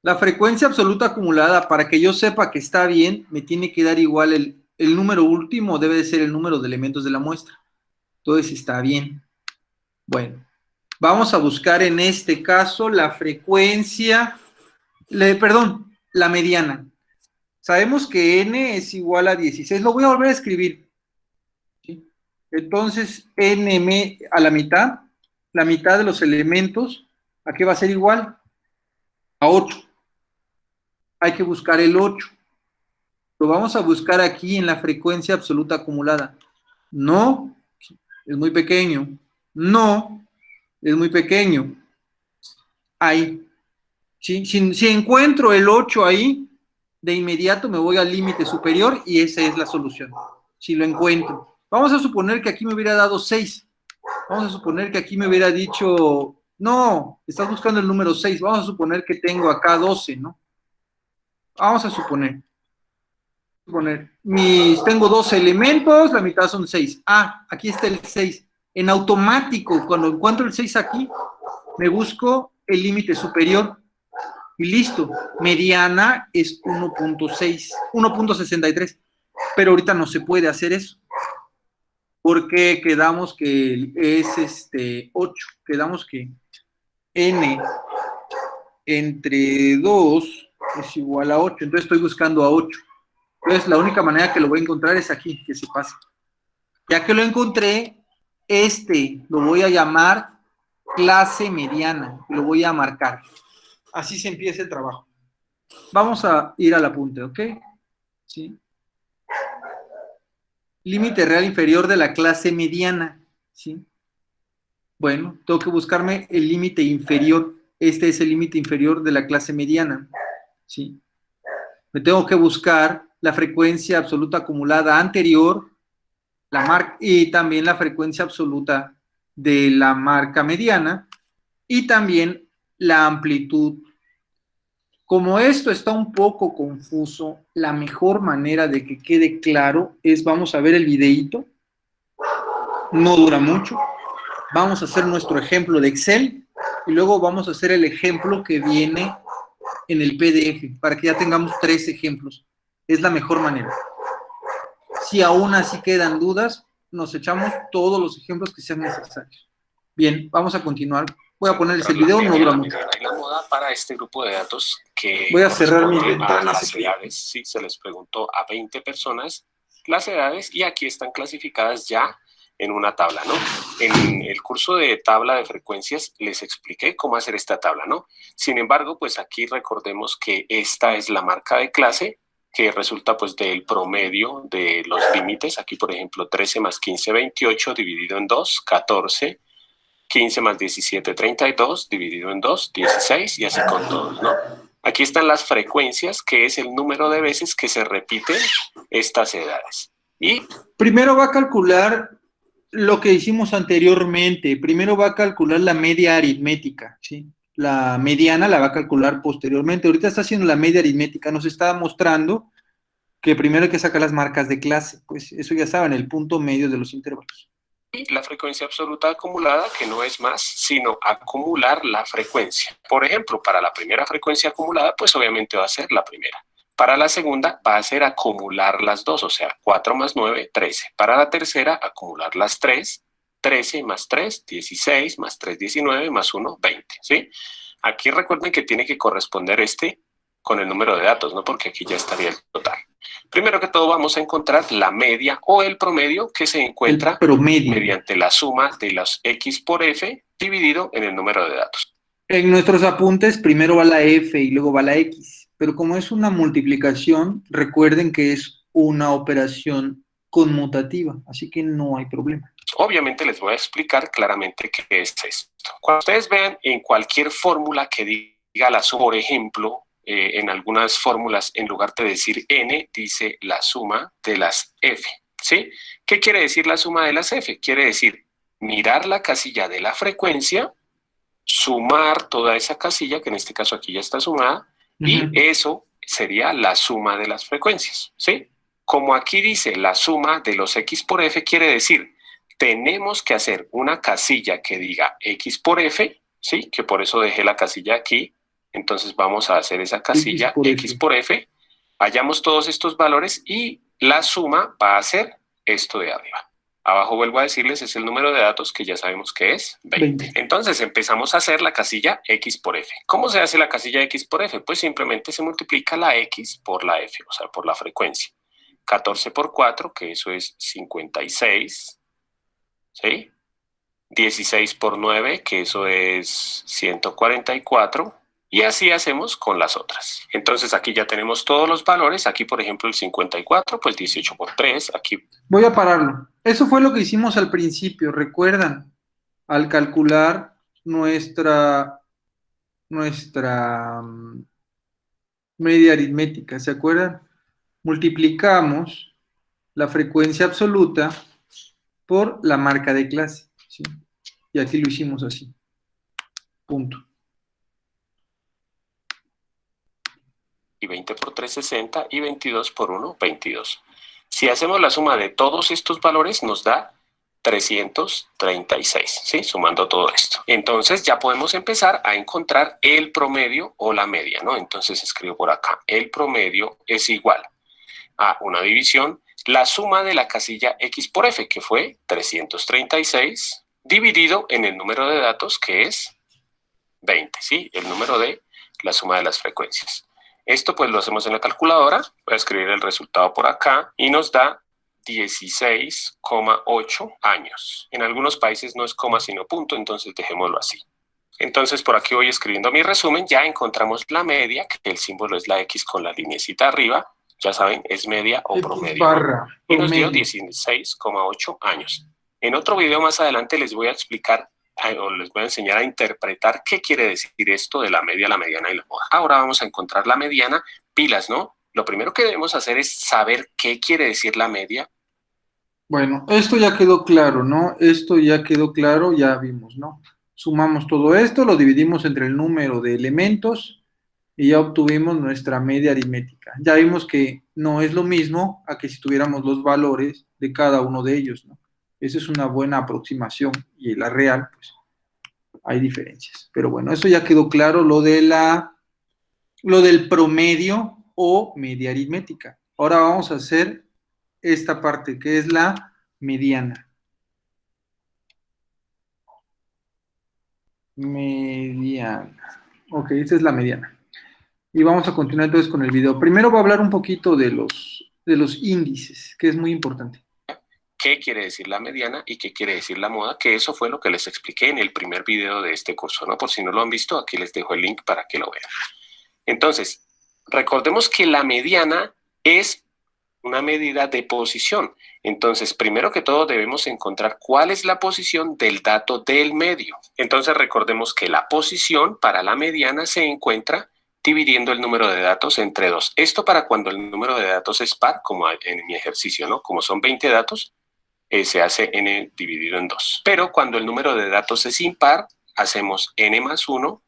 La frecuencia absoluta acumulada, para que yo sepa que está bien, me tiene que dar igual el número último, debe de ser el número de elementos de la muestra. Entonces está bien. Bueno, Vamos a buscar en este caso la frecuencia, la mediana. Sabemos que n es igual a 16. Lo voy a volver a escribir. ¿Sí? Entonces, n a la mitad de los elementos, ¿a qué va a ser igual? A 8. Hay que buscar el 8. Lo vamos a buscar aquí en la frecuencia absoluta acumulada. No, es muy pequeño. No, es muy pequeño. Ahí. ¿Sí? Si encuentro el 8 ahí, de inmediato me voy al límite superior y esa es la solución. Si lo encuentro. Vamos a suponer que aquí me hubiera dado 6. Vamos a suponer que aquí me hubiera dicho, no, estás buscando el número 6. Vamos a suponer que tengo acá 12, ¿no? Vamos a suponer. Tengo 12 elementos, la mitad son 6. Ah, aquí está el 6. En automático, cuando encuentro el 6 aquí, me busco el límite superior y listo. Mediana es 1.63. Pero ahorita no se puede hacer eso. Porque quedamos que es 8. Quedamos que n entre 2 es igual a 8. Entonces estoy buscando a 8. Entonces, la única manera que lo voy a encontrar es aquí, que se pase. Ya que lo encontré, lo voy a llamar clase mediana, lo voy a marcar. Así se empieza el trabajo. Vamos a ir al apunte, ¿ok? ¿Sí? Límite real inferior de la clase mediana, ¿sí? Bueno, tengo que buscarme el límite inferior. Este es el límite inferior de la clase mediana, ¿sí? Me tengo que buscar la frecuencia absoluta acumulada anterior, y también la frecuencia absoluta de la marca mediana y también la amplitud. Como esto está un poco confuso, la mejor manera de que quede claro es, vamos a ver el videíto, no dura mucho, vamos a hacer nuestro ejemplo de Excel y luego vamos a hacer el ejemplo que viene en el PDF para que ya tengamos 3 ejemplos. Es la mejor manera. Si aún así quedan dudas, nos echamos todos los ejemplos que sean necesarios. Bien, vamos a continuar. Voy a ponerles el video, no dura mucho.
Y la moda para este grupo de datos que
voy a cerrar mis
corresponde a
ventanas
las edades. Sí, se les preguntó a 20 personas las edades y aquí están clasificadas ya en una tabla, ¿no? En el curso de tabla de frecuencias les expliqué cómo hacer esta tabla, ¿no? Sin embargo, pues aquí recordemos que esta es la marca de clase que resulta pues del promedio de los límites. Aquí, por ejemplo, 13 más 15, 28 dividido en 2, 14. 15 más 17, 32, dividido en 2, 16, y así con todos, ¿no? Aquí están las frecuencias, que es el número de veces que se repiten estas edades. Y
primero va a calcular lo que hicimos anteriormente. Primero va a calcular la media aritmética, ¿sí? La mediana la va a calcular posteriormente. Ahorita está haciendo la media aritmética. Nos está mostrando que primero hay que sacar las marcas de clase. Pues eso ya saben, el punto medio de los intervalos.
La frecuencia absoluta acumulada, que no es más sino acumular la frecuencia. Por ejemplo, para la primera frecuencia acumulada, pues obviamente va a ser la primera. Para la segunda va a ser acumular las dos, o sea, 4 más 9, 13. Para la tercera, acumular las 3, 13 más 3, 16, más 3, 19, más 1, 20, ¿sí? Aquí recuerden que tiene que corresponder con el número de datos, ¿no? Porque aquí ya estaría el total. Primero que todo vamos a encontrar la media o el promedio que se encuentra mediante la suma de los X por F dividido en el número de datos.
En nuestros apuntes primero va la F y luego va la X, pero como es una multiplicación, recuerden que es una operación conmutativa, así que no hay problema.
Obviamente les voy a explicar claramente qué es esto. Cuando ustedes vean en cualquier fórmula que diga la suma, por ejemplo, en algunas fórmulas, en lugar de decir n, dice la suma de las f, ¿sí? ¿Qué quiere decir la suma de las f? Quiere decir mirar la casilla de la frecuencia, sumar toda esa casilla, que en este caso aquí ya está sumada, y eso sería la suma de las frecuencias, ¿sí? Como aquí dice la suma de los x por f, quiere decir, tenemos que hacer una casilla que diga x por f, ¿sí? Que por eso dejé la casilla aquí. Entonces vamos a hacer esa casilla X por F, hallamos todos estos valores y la suma va a ser esto de arriba. Abajo vuelvo a decirles, es el número de datos que ya sabemos que es 20. Entonces empezamos a hacer la casilla X por F. ¿Cómo se hace la casilla X por F? Pues simplemente se multiplica la X por la F, o sea, por la frecuencia. 14 por 4, que eso es 56, ¿sí? 16 por 9, que eso es 144. Y así hacemos con las otras. Entonces aquí ya tenemos todos los valores. Aquí, por ejemplo, el 54, pues 18 por 3. Aquí.
Voy a pararlo. Eso fue lo que hicimos al principio, ¿recuerdan? Al calcular nuestra media aritmética, ¿se acuerdan? Multiplicamos la frecuencia absoluta por la marca de clase, ¿sí? Y aquí lo hicimos así. Punto.
Y 20 por 3, 60, y 22 por 1, 22. Si hacemos la suma de todos estos valores, nos da 336, ¿sí? Sumando todo esto. Entonces ya podemos empezar a encontrar el promedio o la media, ¿no? Entonces escribo por acá, el promedio es igual a una división, la suma de la casilla X por F, que fue 336, dividido en el número de datos, que es 20, ¿sí? El número de la suma de las frecuencias. Esto pues lo hacemos en la calculadora. Voy a escribir el resultado por acá y nos da 16,8 años. En algunos países no es coma sino punto, entonces dejémoslo así. Entonces por aquí voy escribiendo mi resumen. Ya encontramos la media, que el símbolo es la X con la linecita arriba. Ya saben, es media o
X
promedio.
barra,
y nos dio
promedio.
16,8 años. En otro video más adelante les voy a explicar o les voy a enseñar a interpretar qué quiere decir esto de la media, la mediana y la moda. Ahora vamos a encontrar la mediana. Pilas, ¿no? Lo primero que debemos hacer es saber qué quiere decir la media.
Bueno, esto ya quedó claro, ¿no? Esto ya quedó claro, ya vimos, ¿no? Sumamos todo esto, lo dividimos entre el número de elementos y ya obtuvimos nuestra media aritmética. Ya vimos que no es lo mismo a que si tuviéramos los valores de cada uno de ellos, ¿no? Esa es una buena aproximación y en la real, pues, hay diferencias. Pero bueno, eso ya quedó claro, lo del promedio o media aritmética. Ahora vamos a hacer esta parte que es la mediana. Mediana. Ok, esta es la mediana. Y vamos a continuar entonces con el video. Primero voy a hablar un poquito de los índices, que es muy importante.
¿Qué quiere decir la mediana y qué quiere decir la moda? Que eso fue lo que les expliqué en el primer video de este curso, ¿no? Por si no lo han visto, aquí les dejo el link para que lo vean. Entonces, recordemos que la mediana es una medida de posición. Entonces, primero que todo debemos encontrar cuál es la posición del dato del medio. Entonces, recordemos que la posición para la mediana se encuentra dividiendo el número de datos entre 2. Esto para cuando el número de datos es par, como en mi ejercicio, ¿no? Como son 20 datos, se hace n dividido en 2. Pero cuando el número de datos es impar, hacemos n más 1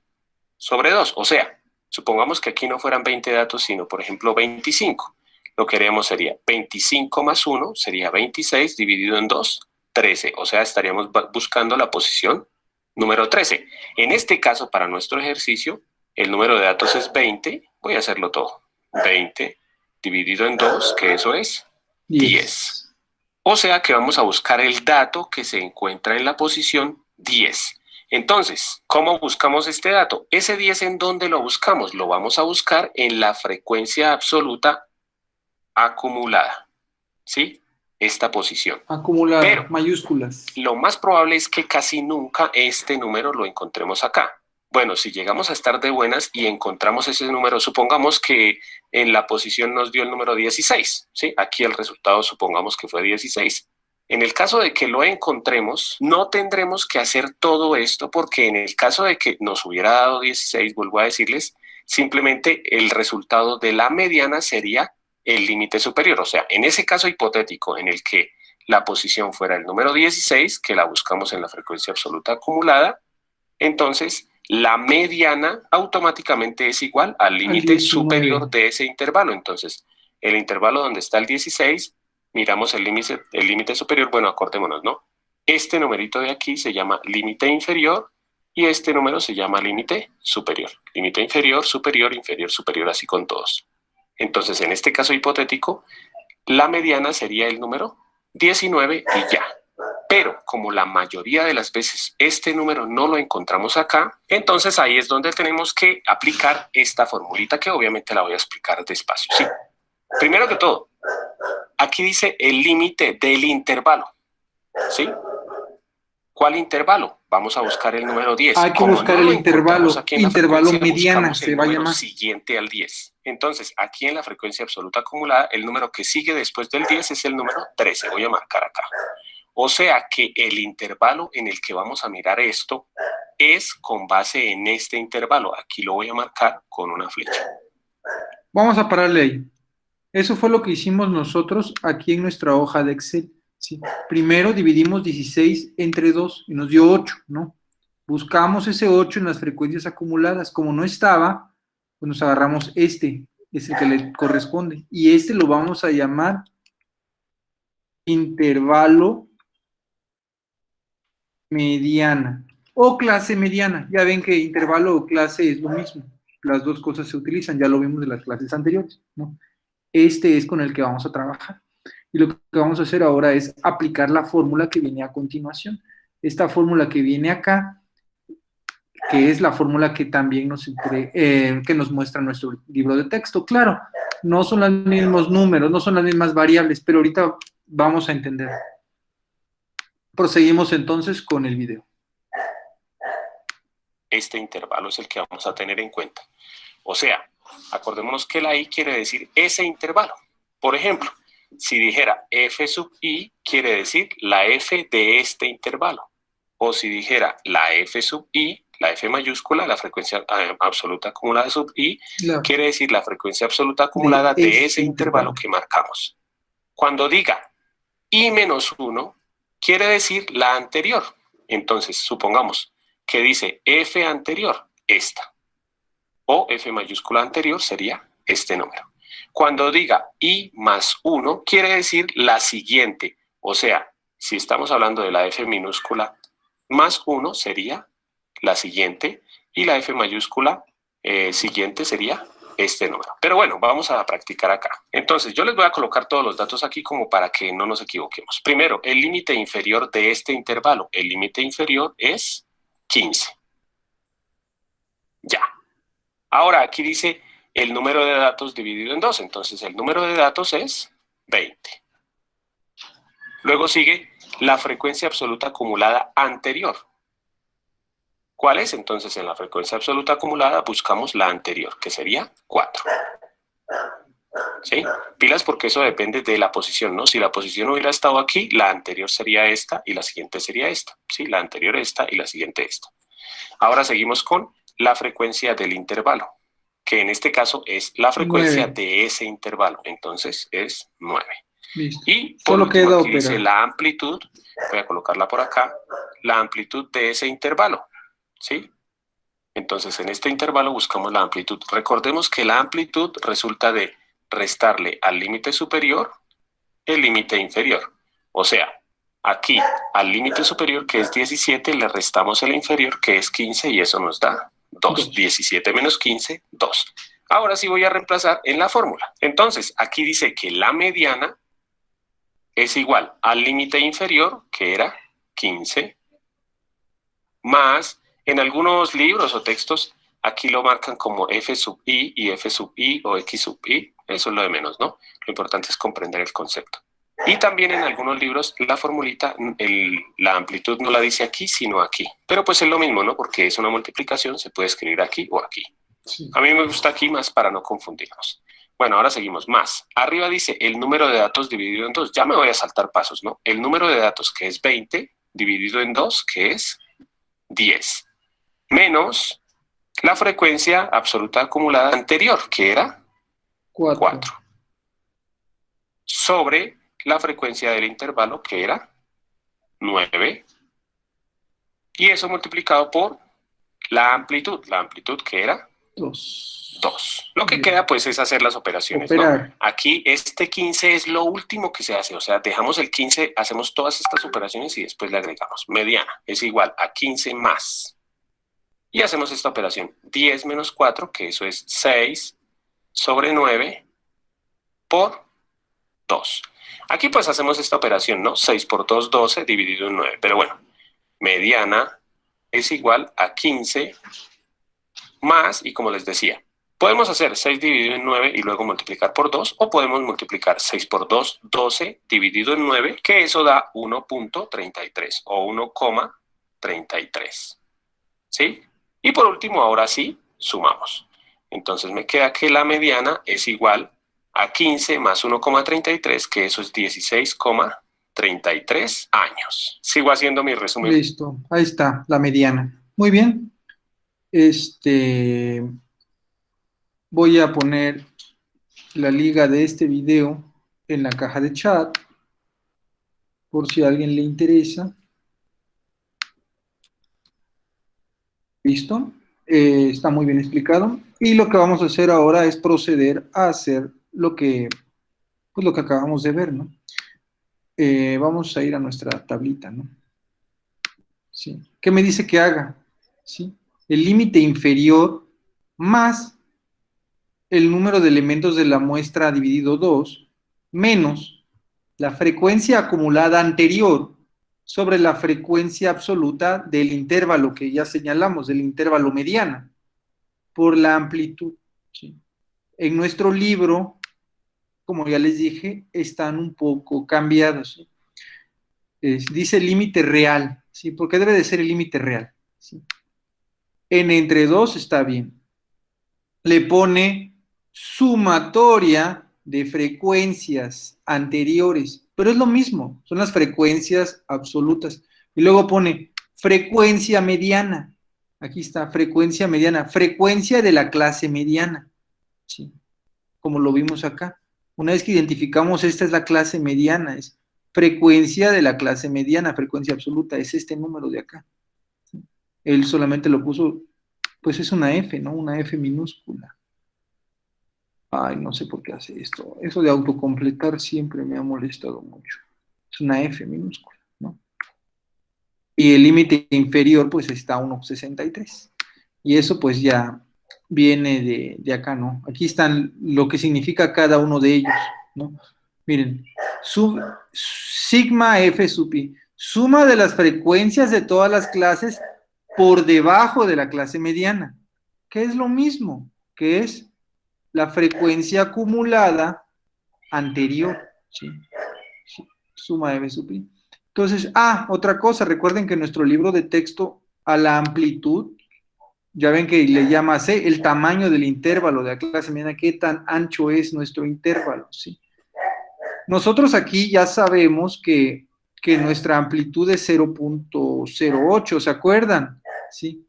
sobre 2. O sea, supongamos que aquí no fueran 20 datos, sino, por ejemplo, 25. Lo que haríamos sería 25 más 1, sería 26 dividido en 2, 13. O sea, estaríamos buscando la posición número 13. En este caso, para nuestro ejercicio, el número de datos es 20. Voy a hacerlo todo. 20 dividido en 2, que eso es 10. O sea que vamos a buscar el dato que se encuentra en la posición 10. Entonces, ¿cómo buscamos este dato? Ese 10, ¿en dónde lo buscamos? Lo vamos a buscar en la frecuencia absoluta acumulada, ¿sí? Esta posición.
Acumulada,
pero
mayúsculas.
Lo más probable es que casi nunca este número lo encontremos acá. Bueno, si llegamos a estar de buenas y encontramos ese número, supongamos que en la posición nos dio el número 16, ¿sí? Aquí el resultado supongamos que fue 16. En el caso de que lo encontremos, no tendremos que hacer todo esto porque en el caso de que nos hubiera dado 16, vuelvo a decirles, simplemente el resultado de la mediana sería el límite superior. O sea, en ese caso hipotético en el que la posición fuera el número 16, que la buscamos en la frecuencia absoluta acumulada, entonces la mediana automáticamente es igual al límite superior de ese intervalo. Entonces, el intervalo donde está el 16, miramos el límite superior, bueno, acordémonos, ¿no? Este numerito de aquí se llama límite inferior y este número se llama límite superior. Límite inferior, superior, inferior, superior, así con todos. Entonces, en este caso hipotético, la mediana sería el número 19 y ya. Pero como la mayoría de las veces este número no lo encontramos acá, entonces ahí es donde tenemos que aplicar esta formulita que obviamente la voy a explicar despacio. ¿Sí? Primero que todo, aquí dice el límite del intervalo. ¿Sí? ¿Cuál intervalo? Vamos a buscar el número 10.
Hay que
Como
buscar
no
el
lo
intervalo,
encontramos aquí en la
intervalo
frecuencia,
mediana,
buscamos
se
el
va a
número
llamar.
siguiente al 10. Entonces, aquí en la frecuencia absoluta acumulada, el número que sigue después del 10 es el número 13. Voy a marcar acá. O sea que el intervalo en el que vamos a mirar esto es con base en este intervalo. Aquí lo voy a marcar con una flecha.
Vamos a pararle ahí. Eso fue lo que hicimos nosotros aquí en nuestra hoja de Excel. ¿Sí? Primero dividimos 16 entre 2 y nos dio 8, ¿no? Buscamos ese 8 en las frecuencias acumuladas. Como no estaba, pues nos agarramos este, es el que le corresponde. Y este lo vamos a llamar intervalo mediana o clase mediana. Ya ven que intervalo o clase es lo mismo. Las dos cosas se utilizan, ya lo vimos de las clases anteriores, ¿no? Este es con el que vamos a trabajar. Y lo que vamos a hacer ahora es aplicar la fórmula que viene a continuación. Esta fórmula que viene acá, que es la fórmula que también que nos muestra nuestro libro de texto. Claro, no son los mismos números, no son las mismas variables, pero ahorita vamos a entender. Proseguimos entonces con el video.
Este intervalo es el que vamos a tener en cuenta. O sea, acordémonos que la i quiere decir ese intervalo. Por ejemplo, si dijera f sub i, quiere decir la f de este intervalo. O si dijera la f sub i, la f mayúscula, la frecuencia absoluta acumulada sub i, quiere decir la frecuencia absoluta acumulada de ese intervalo que marcamos. Cuando diga i menos 1, quiere decir la anterior. Entonces, supongamos que dice f anterior, esta. O f mayúscula anterior sería este número. Cuando diga i más 1, quiere decir la siguiente. O sea, si estamos hablando de la f minúscula más 1 sería la siguiente y la f mayúscula siguiente sería este número. Pero bueno, vamos a practicar acá. Entonces, yo les voy a colocar todos los datos aquí como para que no nos equivoquemos. Primero, el límite inferior de este intervalo. El límite inferior es 15. Ya. Ahora, aquí dice el número de datos dividido en 2. Entonces, el número de datos es 20. Luego sigue la frecuencia absoluta acumulada anterior. ¿Cuál es? Entonces, en la frecuencia absoluta acumulada buscamos la anterior, que sería 4. ¿Sí? Pilas porque eso depende de la posición, ¿no? Si la posición hubiera estado aquí, la anterior sería esta y la siguiente sería esta. ¿Sí? La anterior esta y la siguiente esta. Ahora seguimos con la frecuencia del intervalo, que en este caso es la frecuencia
9.
de ese intervalo. Entonces es 9.
Listo.
Y por
Solo
último,
queda
aquí dice
operar.
la amplitud, voy a colocarla por acá, la amplitud de ese intervalo. ¿Sí? Entonces, en este intervalo buscamos la amplitud. Recordemos que la amplitud resulta de restarle al límite superior el límite inferior. O sea, aquí al límite superior, que es 17, le restamos el inferior, que es 15, y eso nos da 2. 17 menos 15, 2. Ahora sí voy a reemplazar en la fórmula. Entonces, aquí dice que la mediana es igual al límite inferior, que era 15, más, en algunos libros o textos, aquí lo marcan como f sub i y f sub i o x sub i. Eso es lo de menos, ¿no? Lo importante es comprender el concepto. Y también en algunos libros la formulita, la amplitud no la dice aquí, sino aquí. Pero pues es lo mismo, ¿no? Porque es una multiplicación, se puede escribir aquí o aquí. Sí. A mí me gusta aquí más para no confundirnos. Bueno, ahora seguimos más. Arriba dice el número de datos dividido en 2. Ya me voy a saltar pasos, ¿no? El número de datos, que es 20, dividido en 2, que es 10. Menos la frecuencia absoluta acumulada anterior, que era 4. Sobre la frecuencia del intervalo, que era 9. Y eso multiplicado por la amplitud que era 2. Lo que queda pues es hacer las operaciones, ¿no? Aquí este 15 es lo último que se hace, o sea, dejamos el 15, hacemos todas estas operaciones y después le agregamos mediana, es igual a 15 más. Y hacemos esta operación, 10 menos 4, que eso es 6 sobre 9 por 2. Aquí pues hacemos esta operación, ¿no? 6 por 2, 12 dividido en 9. Pero bueno, mediana es igual a 15 más, y como les decía, podemos hacer 6 dividido en 9 y luego multiplicar por 2, o podemos multiplicar 6 por 2, 12 dividido en 9, que eso da 1.33 o 1,33. ¿Sí? Y por último, ahora sí, sumamos. Entonces me queda que la mediana es igual a 15 más 1,33, que eso es 16,33 años. Sigo haciendo mi resumen.
Listo, ahí está, la mediana. Muy bien. Voy a poner la liga de este video en la caja de chat, por si a alguien le interesa. ¿Listo? Está muy bien explicado. Y lo que vamos a hacer ahora es proceder a hacer lo que acabamos de ver, ¿no? Vamos a ir a nuestra tablita, ¿no? ¿Sí? ¿Qué me dice que haga? ¿Sí? El límite inferior más el número de elementos de la muestra dividido 2 menos la frecuencia acumulada anterior sobre la frecuencia absoluta del intervalo que ya señalamos, del intervalo mediana, por la amplitud. ¿Sí? En nuestro libro, como ya les dije, están un poco cambiados. ¿Sí? Dice límite real, ¿sí? Porque debe de ser el límite real. ¿Sí? N entre 2 está bien. Le pone sumatoria de frecuencias anteriores, pero es lo mismo, son las frecuencias absolutas. Y luego pone frecuencia mediana. Aquí está, frecuencia mediana, frecuencia de la clase mediana. ¿Sí? Como lo vimos acá. Una vez que identificamos esta es la clase mediana, es frecuencia de la clase mediana, frecuencia absoluta, es este número de acá. ¿Sí? Él solamente lo puso, pues es una F, ¿no? Una F minúscula. Ay, no sé por qué hace esto. Eso de autocompletar siempre me ha molestado mucho. Es una F minúscula, ¿no? Y el límite inferior, pues está a 1,63. Y eso, pues ya viene de acá, ¿no? Aquí están lo que significa cada uno de ellos, ¿no? Miren, sigma F sub i, suma de las frecuencias de todas las clases por debajo de la clase mediana, que es lo mismo, que es la frecuencia acumulada anterior, ¿sí? Suma F sub i. Entonces, otra cosa, recuerden que nuestro libro de texto a la amplitud, ya ven que le llama C, el tamaño del intervalo de la clase mediana, qué tan ancho es nuestro intervalo, ¿sí? Nosotros aquí ya sabemos que nuestra amplitud es 0.08, ¿se acuerdan? ¿Sí?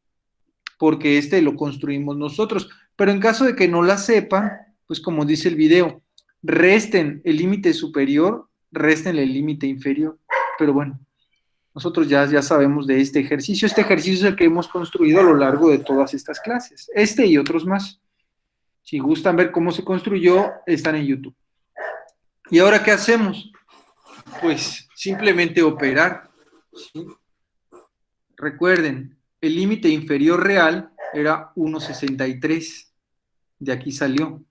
Porque lo construimos nosotros. Pero en caso de que no la sepan, pues como dice el video, resten el límite superior, resten el límite inferior. Pero bueno, nosotros ya sabemos de este ejercicio. Este ejercicio es el que hemos construido a lo largo de todas estas clases. Y otros más. Si gustan ver cómo se construyó, están en YouTube. ¿Y ahora qué hacemos? Pues simplemente operar. ¿Sí? Recuerden, el límite inferior real era 1,63. De aquí salió.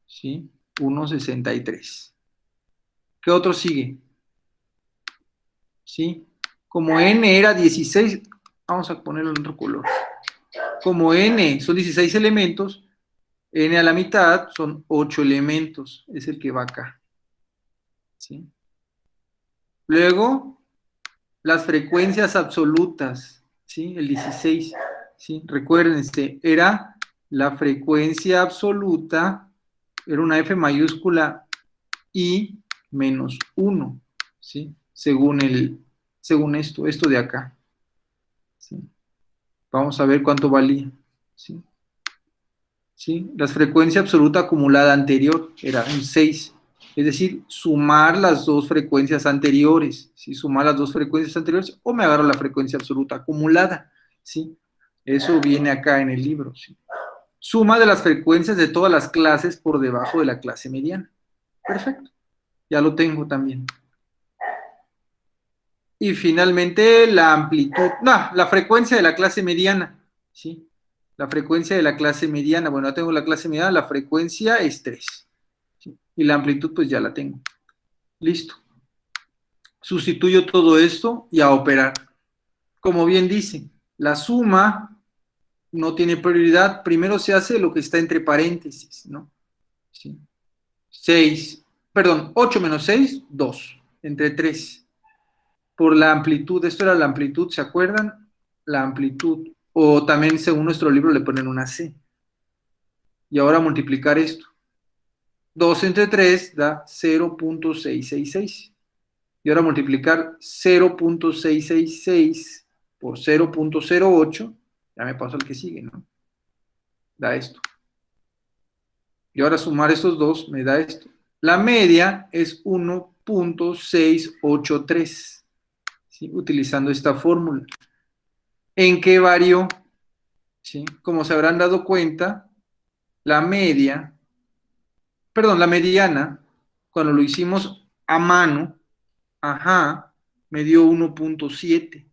¿Sí? 1,63. ¿Qué otro sigue? ¿Sí? Como n era 16, vamos a ponerlo en otro color. Como n son 16 elementos, n a la mitad son 8 elementos. Es el que va acá. ¿Sí? Luego, las frecuencias absolutas. ¿Sí? El 16. ¿Sí? Recuerden, era la frecuencia absoluta, era una F mayúscula I menos 1. ¿Sí? Según esto de acá. ¿Sí? Vamos a ver cuánto valía. ¿Sí? ¿Sí? La frecuencia absoluta acumulada anterior era un 6. Es decir, sumar las dos frecuencias anteriores. ¿Sí? Sumar las dos frecuencias anteriores, o me agarro la frecuencia absoluta acumulada. ¿Sí? Eso viene acá en el libro. ¿Sí? Suma de las frecuencias de todas las clases por debajo de la clase mediana. Perfecto. Ya lo tengo también. Y finalmente la amplitud, la frecuencia de la clase mediana, ¿sí? La frecuencia de la clase mediana, bueno, ya tengo la clase mediana, la frecuencia es 3, ¿sí? Y la amplitud pues ya la tengo. Listo. Sustituyo todo esto y a operar. Como bien dice, la suma no tiene prioridad. Primero se hace lo que está entre paréntesis, ¿no? ¿Sí? 8 menos 6, 2, entre 3. Por la amplitud, esto era la amplitud, ¿se acuerdan? La amplitud. O también, según nuestro libro, le ponen una C. Y ahora multiplicar esto. 2 entre 3 da 0.666. Y ahora multiplicar 0.666 por 0.08, ya me paso al que sigue, ¿no? Da esto. Y ahora sumar estos dos me da esto. La media es 1.683, ¿sí? Utilizando esta fórmula. ¿En qué varió? ¿Sí? Como se habrán dado cuenta, la mediana, cuando lo hicimos a mano, me dio 1.7.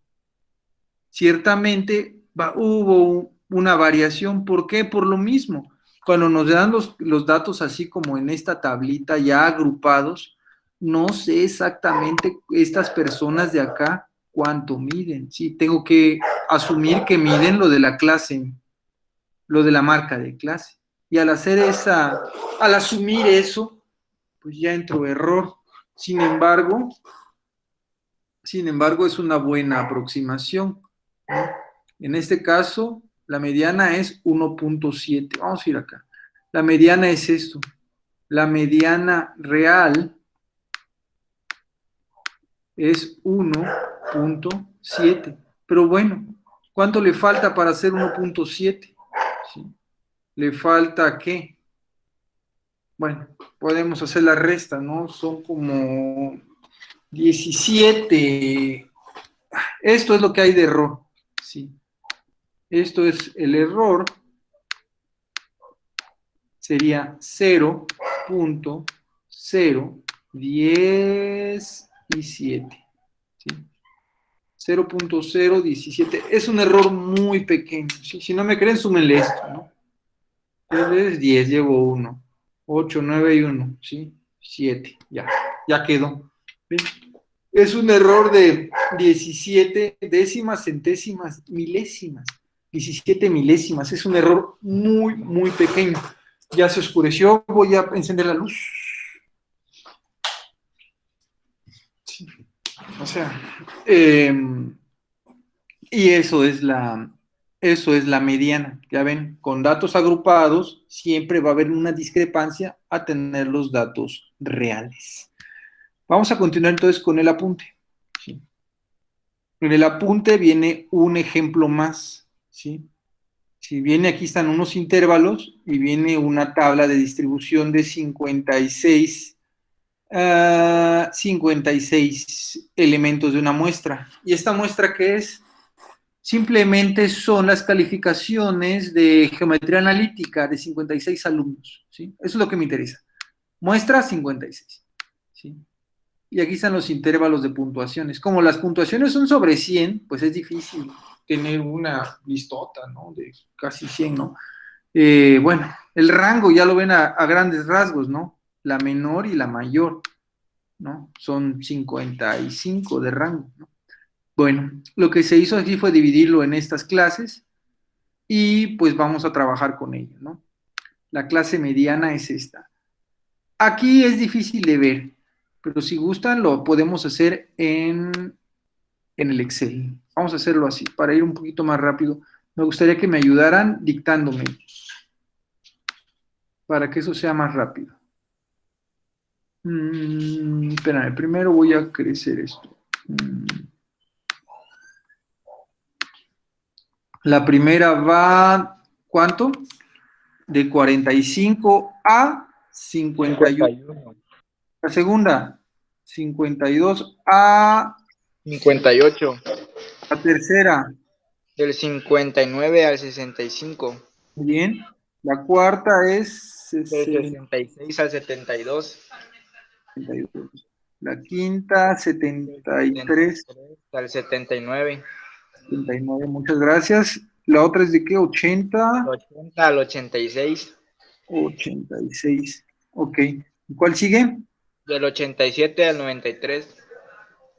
Ciertamente hubo una variación. ¿Por qué? Por lo mismo. Cuando nos dan los datos así como en esta tablita ya agrupados, no sé exactamente estas personas de acá cuánto miden. Sí, tengo que asumir que miden lo de la clase, lo de la marca de clase. Y al asumir eso, pues ya entro error. Sin embargo, es una buena aproximación, ¿no? En este caso, la mediana es 1.7. Vamos a ir acá. La mediana es esto. La mediana real es 1.7. Pero bueno, ¿cuánto le falta para hacer 1.7? ¿Sí? ¿Le falta qué? Bueno, podemos hacer la resta, ¿no? Son como 17. Esto es lo que hay de error, ¿sí? Esto es el error, sería 0.017, ¿sí? 0.017, es un error muy pequeño, ¿sí? Si no me creen, súmenle esto, ¿no? 3 10, llevo 1, 8, 9 y 1, ¿sí? 7, ya quedó. ¿Sí? Es un error de 17 décimas, centésimas, milésimas. 17 milésimas, es un error muy, muy pequeño. Ya se oscureció, voy a encender la luz. Sí. O sea, y eso es la mediana. Ya ven, con datos agrupados siempre va a haber una discrepancia a tener los datos reales. Vamos a continuar entonces con el apunte. ¿Sí? En el apunte viene un ejemplo más, ¿sí? Si viene, aquí están unos intervalos y viene una tabla de distribución de 56 elementos de una muestra. ¿Y esta muestra qué es? Simplemente son las calificaciones de geometría analítica de 56 alumnos, ¿sí? Eso es lo que me interesa. Muestra 56, ¿sí? Y aquí están los intervalos de puntuaciones. Como las puntuaciones son sobre 100, pues es difícil tener una listota, ¿no? De casi 100, ¿no? Bueno, el rango ya lo ven a grandes rasgos, ¿no? La menor y la mayor, ¿no? Son 55 de rango, ¿no? Bueno, lo que se hizo aquí fue dividirlo en estas clases y pues vamos a trabajar con ello, ¿no? La clase mediana es esta. Aquí es difícil de ver, pero si gustan lo podemos hacer en el Excel. Vamos a hacerlo así, para ir un poquito más rápido. Me gustaría que me ayudaran dictándome, para que eso sea más rápido. Espérame, primero voy a crecer esto. La primera va, ¿cuánto? De 45 a 51. La segunda, 52 a
58.
la tercera.
Del 59 al 65.
Bien. La cuarta es
Del 66 al 72.
62. La quinta, 73.
Al 79.
79, muchas gracias. La otra es de qué, 80.
80 al 86.
86. Ok. ¿Cuál sigue?
Del 87 al 93.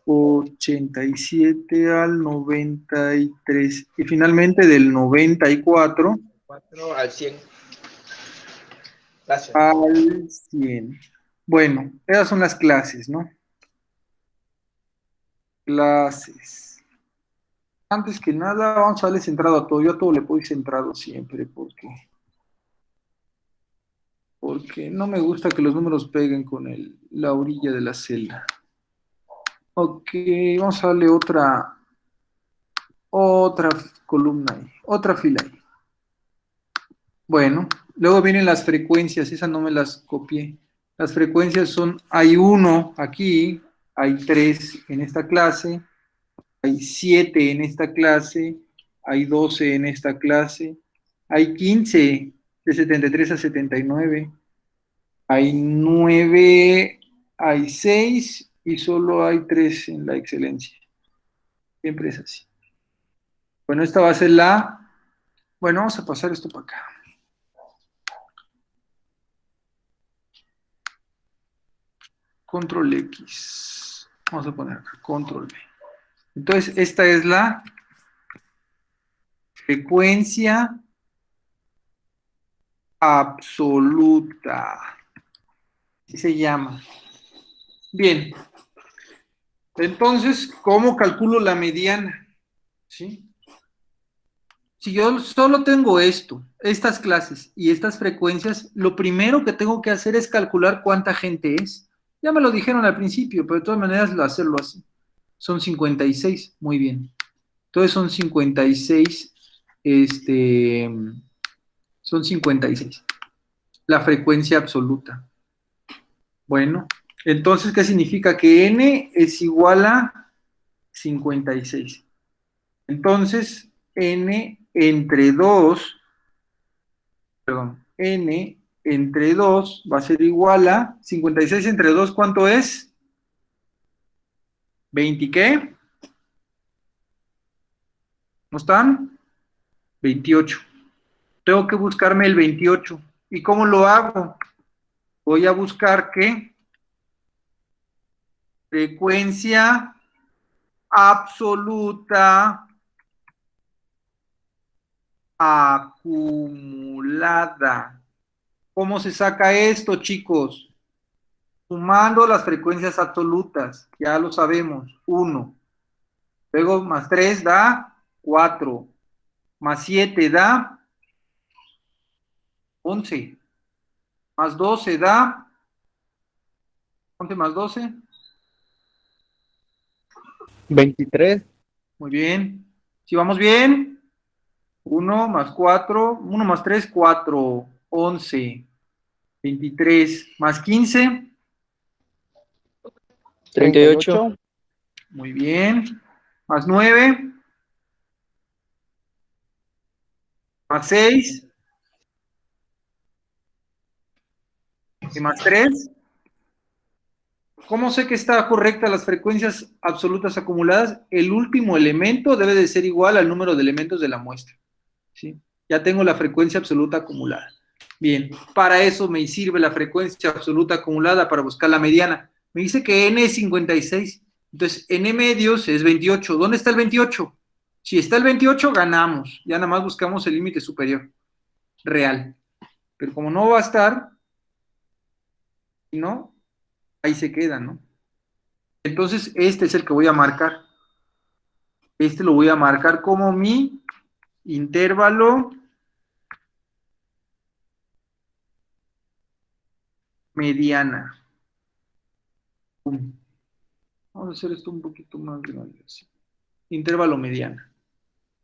87 al 93. Y finalmente del 94
4 al 100. Gracias.
al 100. Bueno, esas son las clases, ¿no? Clases. Antes que nada, vamos a darle centrado a todo. Yo a todo le pongo centrado siempre, porque no me gusta que los números peguen con la orilla de la celda. Ok, vamos a darle otra columna ahí, otra fila ahí. Bueno, luego vienen las frecuencias, esas no me las copié. Las frecuencias son, hay 1 aquí, hay 3 en esta clase, hay 7 en esta clase, hay 12 en esta clase, hay 15 de 73 a 79, hay 9, hay 6 y solo hay 3 en la excelencia. Siempre es así. Bueno, esta va a ser bueno, vamos a pasar esto para acá. Control X. Vamos a poner acá, Control V. Entonces, esta es la frecuencia absoluta. Así se llama. Bien. Entonces, ¿cómo calculo la mediana? ¿Sí? Si yo solo tengo estas clases y estas frecuencias, lo primero que tengo que hacer es calcular cuánta gente es. Ya me lo dijeron al principio, pero de todas maneras hacerlo así. Son 56, muy bien. Entonces son 56, son 56. La frecuencia absoluta. Bueno, entonces, ¿qué significa? Que n es igual a 56. Entonces, n entre 2, perdón, n entre 2 va a ser igual a 56 entre 2, ¿cuánto es? 20, ¿qué? ¿No están? 28. Tengo que buscarme el 28. ¿Y cómo lo hago? Voy a buscar ¿qué? Frecuencia absoluta acumulada. ¿Cómo se saca esto, chicos? Sumando las frecuencias absolutas, ya lo sabemos, 1. Luego más 3 da 4. Más 7 da 11. Más 12 da 11 más 12.
23.
Muy bien. ¿Sí vamos bien? 1 más 4, 1 más 3, 4. 11. 23 más 15.
38.
Muy bien. Más 9. Más 6. Y más 3. ¿Cómo sé que está correcta las frecuencias absolutas acumuladas? El último elemento debe de ser igual al número de elementos de la muestra. ¿Sí? Ya tengo la frecuencia absoluta acumulada. Bien, para eso me sirve la frecuencia absoluta acumulada para buscar la mediana. Me dice que n es 56. Entonces, n medios es 28. ¿Dónde está el 28? Si está el 28, ganamos. Ya nada más buscamos el límite superior. Real. Pero como no va a estar, ¿no? Ahí se queda, ¿no? Entonces, este es el que voy a marcar. Este lo voy a marcar como mi intervalo mediana. Vamos a hacer esto un poquito más grande. Así. Intervalo mediana.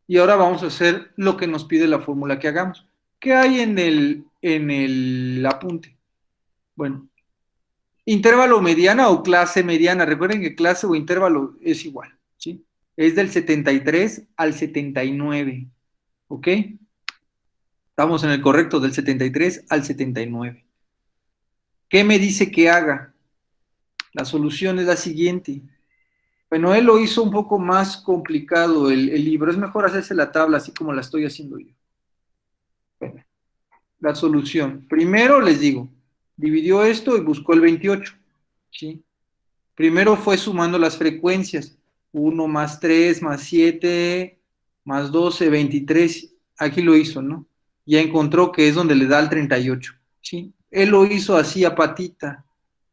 Y ahora vamos a hacer lo que nos pide la fórmula que hagamos. ¿Qué hay en el apunte? Bueno, intervalo mediana o clase mediana. Recuerden que clase o intervalo es igual, ¿sí? Es del 73 al 79, ¿ok? Estamos en el correcto, del 73 al 79. ¿Qué me dice que haga? La solución es la siguiente. Bueno, él lo hizo un poco más complicado el libro. Es mejor hacerse la tabla así como la estoy haciendo yo. Bueno, la solución. Primero les digo, dividió esto y buscó el 28. ¿sí? Primero fue sumando las frecuencias. 1 más 3 más 7 más 12, 23. Aquí lo hizo, ¿no? Ya encontró que es donde le da el 38, ¿sí? Él lo hizo así a patita.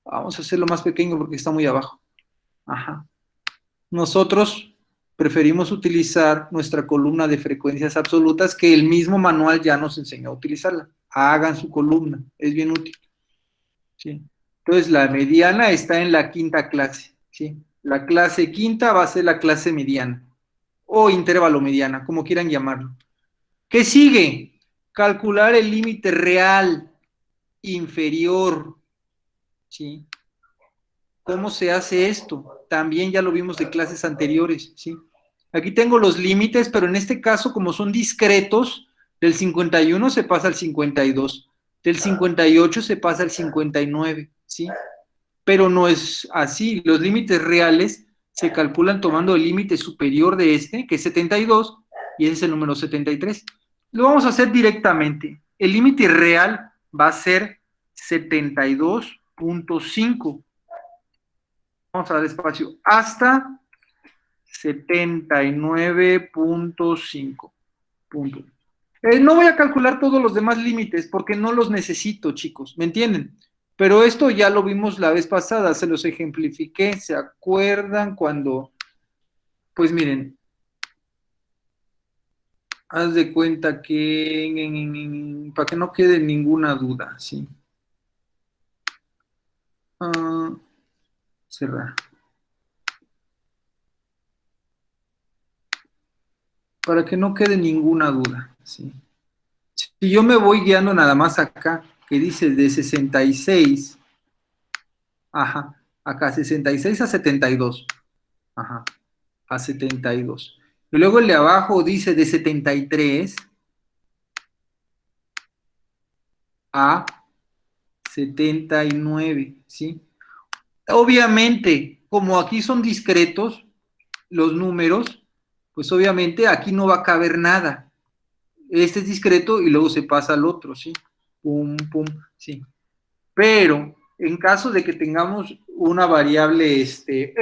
Vamos a hacerlo más pequeño porque está muy abajo. Ajá. Nosotros preferimos utilizar nuestra columna de frecuencias absolutas, que el mismo manual ya nos enseñó a utilizarla. Hagan su columna, es bien útil. ¿Sí? Entonces, la mediana está en la quinta clase. ¿Sí? La clase quinta va a ser la clase mediana o intervalo mediana, como quieran llamarlo. ¿Qué sigue? Calcular el límite real inferior. ¿Sí? ¿Cómo se hace esto? También ya lo vimos de clases anteriores, ¿sí? Aquí tengo los límites, pero en este caso, como son discretos, del 51 se pasa al 52, del 58 se pasa al 59, ¿sí? Pero no es así. Los límites reales se calculan tomando el límite superior de este, que es 72, y ese es el número 73. Lo vamos a hacer directamente. El límite real va a ser 72.5. Vamos a dar espacio hasta 79.5 puntos. No voy a calcular todos los demás límites porque no los necesito, chicos, ¿me entienden? Pero esto ya lo vimos la vez pasada, se los ejemplifiqué, ¿se acuerdan cuando? Pues miren, haz de cuenta que, para que no quede ninguna duda, ¿sí? Cerrar. Para que no quede ninguna duda, ¿sí? Si yo me voy guiando nada más acá, que dice de 66, ajá, acá 66 a 72, ajá, a 72. Y luego el de abajo dice de 73 a 79, ¿sí? Obviamente, como aquí son discretos los números, pues obviamente aquí no va a caber nada. Este es discreto y luego se pasa al otro, ¿sí? Pum, pum, sí. Pero en caso de que tengamos una variable, que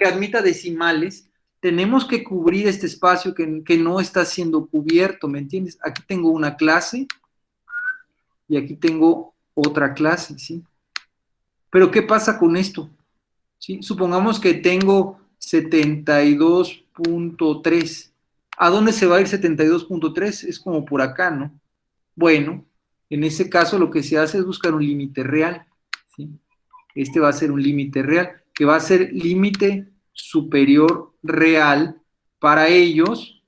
admita decimales, tenemos que cubrir este espacio que no está siendo cubierto, ¿me entiendes? Aquí tengo una clase y aquí tengo otra clase, ¿sí? Pero ¿qué pasa con esto? ¿Sí? Supongamos que tengo 72.3. ¿A dónde se va a ir 72.3? Es como por acá, ¿no? Bueno, en ese caso lo que se hace es buscar un límite real, ¿sí? Este va a ser un límite real, que va a ser límite superior real para ellos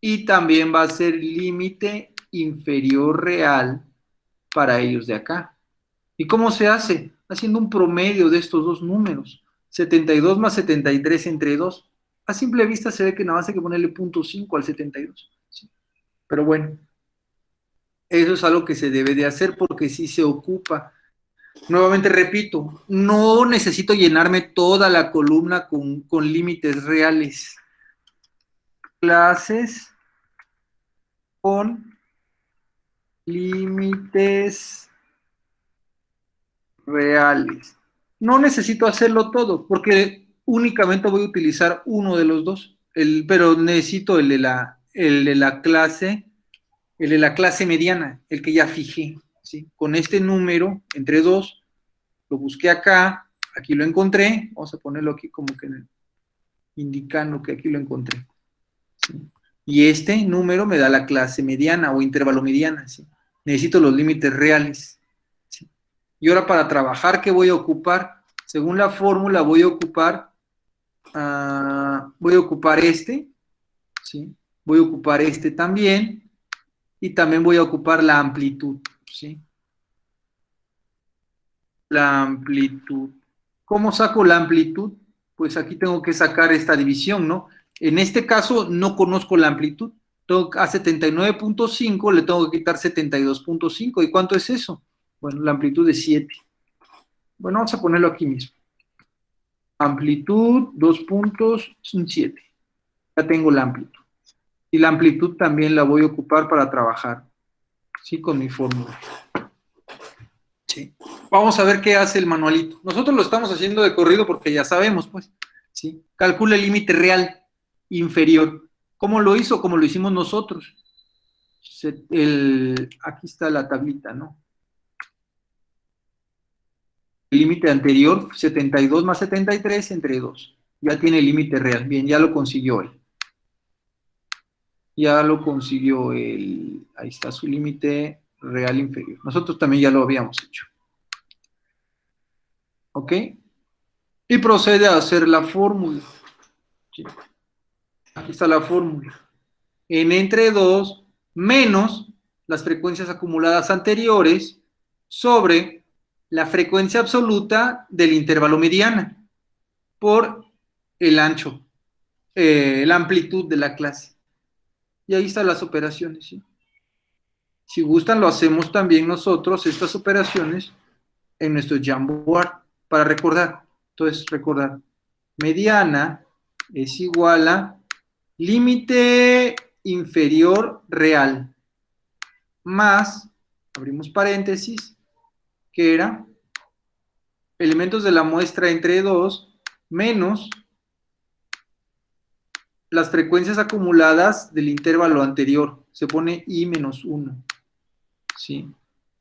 y también va a ser límite inferior real para ellos de acá. ¿Y cómo se hace? Haciendo un promedio de estos dos números, 72 más 73 entre 2. A simple vista se ve que nada más hay que ponerle 0.5 al 72, ¿sí? Pero bueno, eso es algo que se debe de hacer porque sí se ocupa. Nuevamente repito, no necesito llenarme toda la columna con límites reales. Clases con límites reales. No necesito hacerlo todo porque únicamente voy a utilizar uno de los dos, pero necesito el de la clase, el de la clase mediana, el que ya fijé, ¿sí? Con este número entre 2, lo busqué acá, aquí lo encontré, vamos a ponerlo aquí como que indicando que aquí lo encontré, ¿sí? Y este número me da la clase mediana o intervalo mediana, ¿sí? Necesito los límites reales, ¿sí? Y ahora para trabajar, ¿qué voy a ocupar? Según la fórmula voy a ocupar este, ¿sí? Voy a ocupar este también, y también voy a ocupar la amplitud, ¿sí? La amplitud. ¿Cómo saco la amplitud? Pues aquí tengo que sacar esta división, ¿no? En este caso no conozco la amplitud. A 79.5 le tengo que quitar 72.5. ¿Y cuánto es eso? Bueno, la amplitud es 7. Bueno, vamos a ponerlo aquí mismo. Amplitud, 2 puntos, son 7. Ya tengo la amplitud. Y la amplitud también la voy a ocupar para trabajar, ¿sí? Con mi fórmula. Sí. vamos a ver qué hace el manualito. Nosotros lo estamos haciendo de corrido porque ya sabemos, pues, ¿sí? Calcula el límite real inferior. ¿Cómo lo hizo? Como lo hicimos nosotros. Aquí está la tablita, ¿no? El límite anterior, 72 más 73 entre 2. Ya tiene el límite real. Bien, ya lo consiguió él. Ya lo consiguió él. Ahí está su límite real inferior. Nosotros también ya lo habíamos hecho. ¿Ok? Y procede a hacer la fórmula. Sí. Aquí está la fórmula. N entre 2 menos las frecuencias acumuladas anteriores sobre la frecuencia absoluta del intervalo mediana por el ancho, la amplitud de la clase. Y ahí están las operaciones, ¿sí? Si gustan, lo hacemos también nosotros, estas operaciones, en nuestro Jamboard, para recordar. Entonces, recordar, mediana es igual a límite inferior real, más, abrimos paréntesis, que era elementos de la muestra entre 2, menos las frecuencias acumuladas del intervalo anterior. Se pone I menos 1. ¿Sí?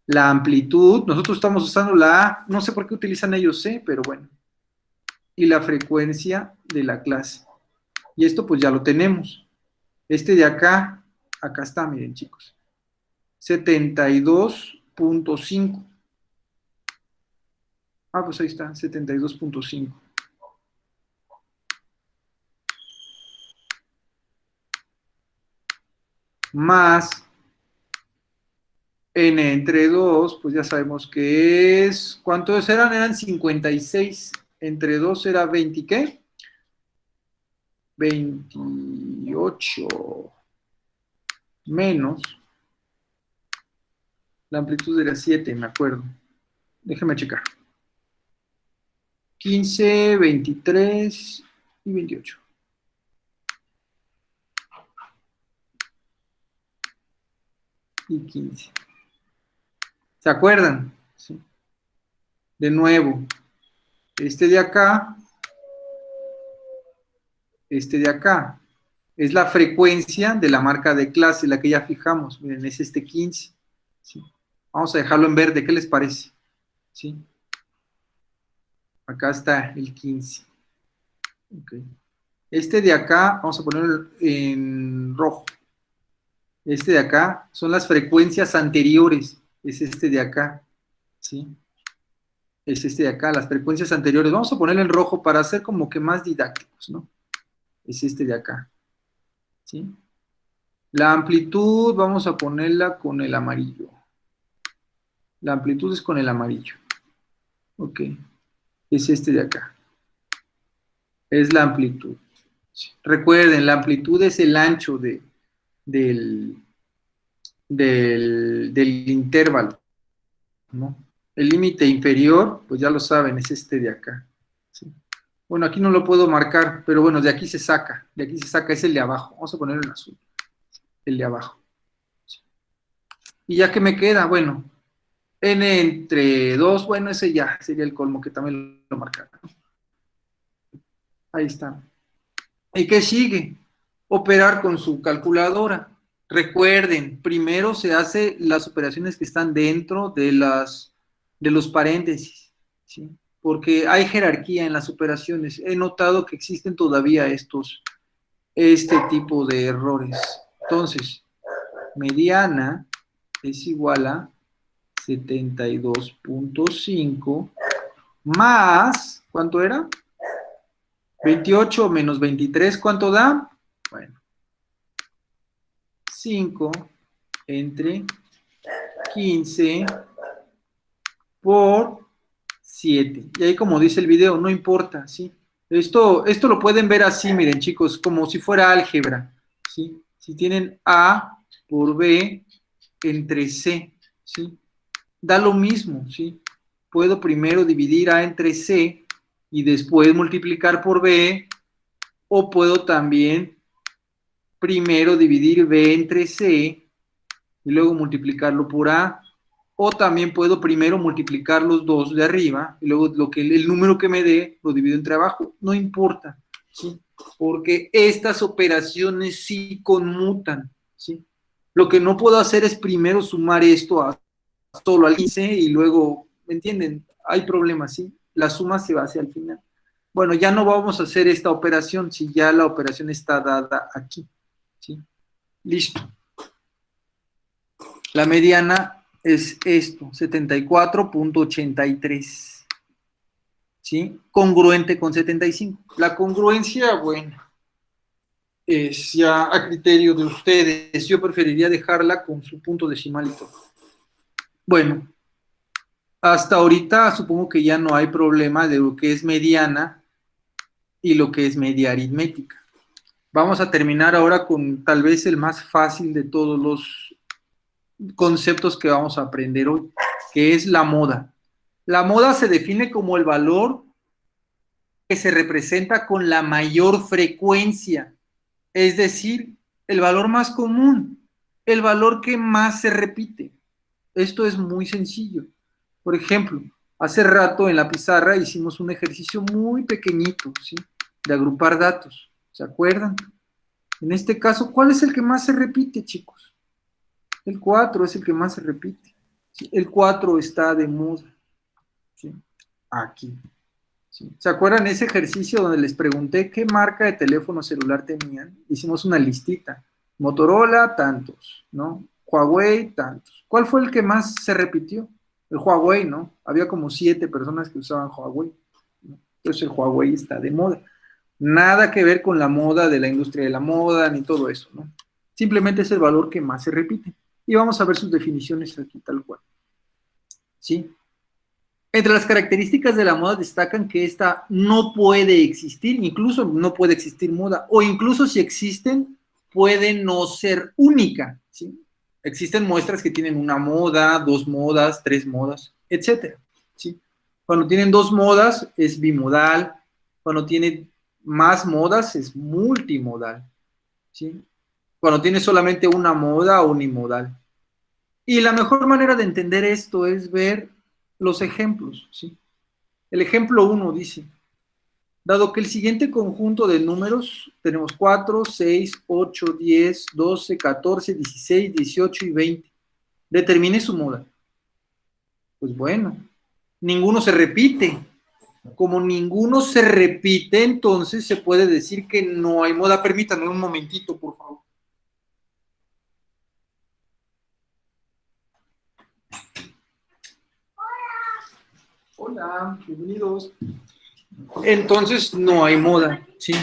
La amplitud, nosotros estamos usando la A, no sé por qué utilizan ellos C, pero bueno. Y la frecuencia de la clase. Y esto pues ya lo tenemos. Este de acá, acá está, miren chicos. 72.5. Ah, pues ahí está, 72.5. Más N entre 2, pues ya sabemos que es, ¿cuántos eran? Eran 56, entre 2 era 20, ¿qué? 28 menos, la amplitud era 7, me acuerdo. Déjeme checar. 15, 23 y 28. Y 15. ¿Se acuerdan? Sí. De nuevo, este de acá es la frecuencia de la marca de clase, la que ya fijamos. Miren, es este 15. ¿Sí? Vamos a dejarlo en verde, ¿qué les parece? ¿Sí? Acá está el 15. Okay. Este de acá, vamos a ponerlo en rojo. Este de acá son las frecuencias anteriores. Es este de acá. ¿Sí? Es este de acá, las frecuencias anteriores. Vamos a ponerlo en rojo para hacer como que más didácticos, ¿no? Es este de acá. ¿Sí? La amplitud vamos a ponerla con el amarillo. La amplitud es con el amarillo. Ok. Es este de acá. Es la amplitud. Recuerden, la amplitud es el ancho del intervalo, ¿no? El límite inferior, pues ya lo saben, es este de acá. ¿Sí? Bueno, aquí no lo puedo marcar, pero bueno, de aquí se saca. De aquí se saca, es el de abajo. Vamos a ponerlo en azul. El de abajo. ¿Sí? Y ya que me queda, bueno, n entre 2, bueno, ese ya sería el colmo, que también lo marcaron. Ahí está. ¿Y qué sigue? Operar con su calculadora. Recuerden, primero se hace las operaciones que están dentro de los paréntesis, ¿sí? Porque hay jerarquía en las operaciones. He notado que existen todavía este tipo de errores. Entonces, mediana es igual a 72.5 más, ¿cuánto era? 28 menos 23, ¿cuánto da? Bueno, 5 entre 15 por 7. Y ahí, como dice el video, no importa, ¿sí? Esto lo pueden ver así, miren, chicos, como si fuera álgebra, ¿sí? Si tienen A por B entre C, ¿sí? Da lo mismo, ¿sí? Puedo primero dividir A entre C y después multiplicar por B, o puedo también primero dividir B entre C y luego multiplicarlo por A, O también puedo primero multiplicar los dos de arriba y luego el número que me dé lo divido entre abajo. No importa, ¿sí? Porque estas operaciones sí conmutan, ¿sí? Lo que no puedo hacer es primero sumar esto a solo al 15 y luego, ¿me entienden? Hay problemas, ¿sí? La suma se va hacia el final. Bueno, ya no vamos a hacer esta operación si ya la operación está dada aquí, ¿sí? Listo. La mediana es esto, 74.83, ¿sí? Congruente con 75. La congruencia, bueno, es ya a criterio de ustedes. Yo preferiría dejarla con su punto decimal y todo. Bueno, hasta ahorita supongo que ya no hay problema de lo que es mediana y lo que es media aritmética. Vamos a terminar ahora con tal vez el más fácil de todos los conceptos que vamos a aprender hoy, que es la moda. La moda se define como el valor que se representa con la mayor frecuencia, es decir, el valor más común, el valor que más se repite. Esto es muy sencillo. Por ejemplo, hace rato en la pizarra hicimos un ejercicio muy pequeñito, ¿sí? De agrupar datos. ¿Se acuerdan? En este caso, ¿cuál es el que más se repite, chicos? El 4 es el que más se repite. ¿Sí? El 4 está de moda. ¿Sí? Aquí. ¿Sí? ¿Se acuerdan ese ejercicio donde les pregunté qué marca de teléfono celular tenían? Hicimos una listita. Motorola, tantos, ¿no? Huawei, tantos. ¿Cuál fue el que más se repitió? El Huawei, ¿no? Había como 7 personas que usaban Huawei, ¿no? Entonces el Huawei está de moda. Nada que ver con la moda de la industria de la moda, ni todo eso, ¿no? Simplemente es el valor que más se repite. Y vamos a ver sus definiciones aquí tal cual. ¿Sí? Entre las características de la moda destacan que esta no puede existir, incluso no puede existir moda, o incluso si existen, puede no ser única, ¿sí? Existen muestras que tienen una moda, 2 modas, 3 modas, etcétera, ¿sí? Cuando tienen 2 modas es bimodal, cuando tiene más modas es multimodal, ¿sí? Cuando tiene solamente una moda, unimodal. Y la mejor manera de entender esto es ver los ejemplos, ¿sí? El ejemplo 1 dice, dado que el siguiente conjunto de números, tenemos 4, 6, 8, 10, 12, 14, 16, 18 y 20, determine su moda. Pues bueno, ninguno se repite. Como ninguno se repite, entonces se puede decir que no hay moda. Permítanme un momentito, por favor. Hola, bienvenidos. Entonces no hay moda, ¿sí?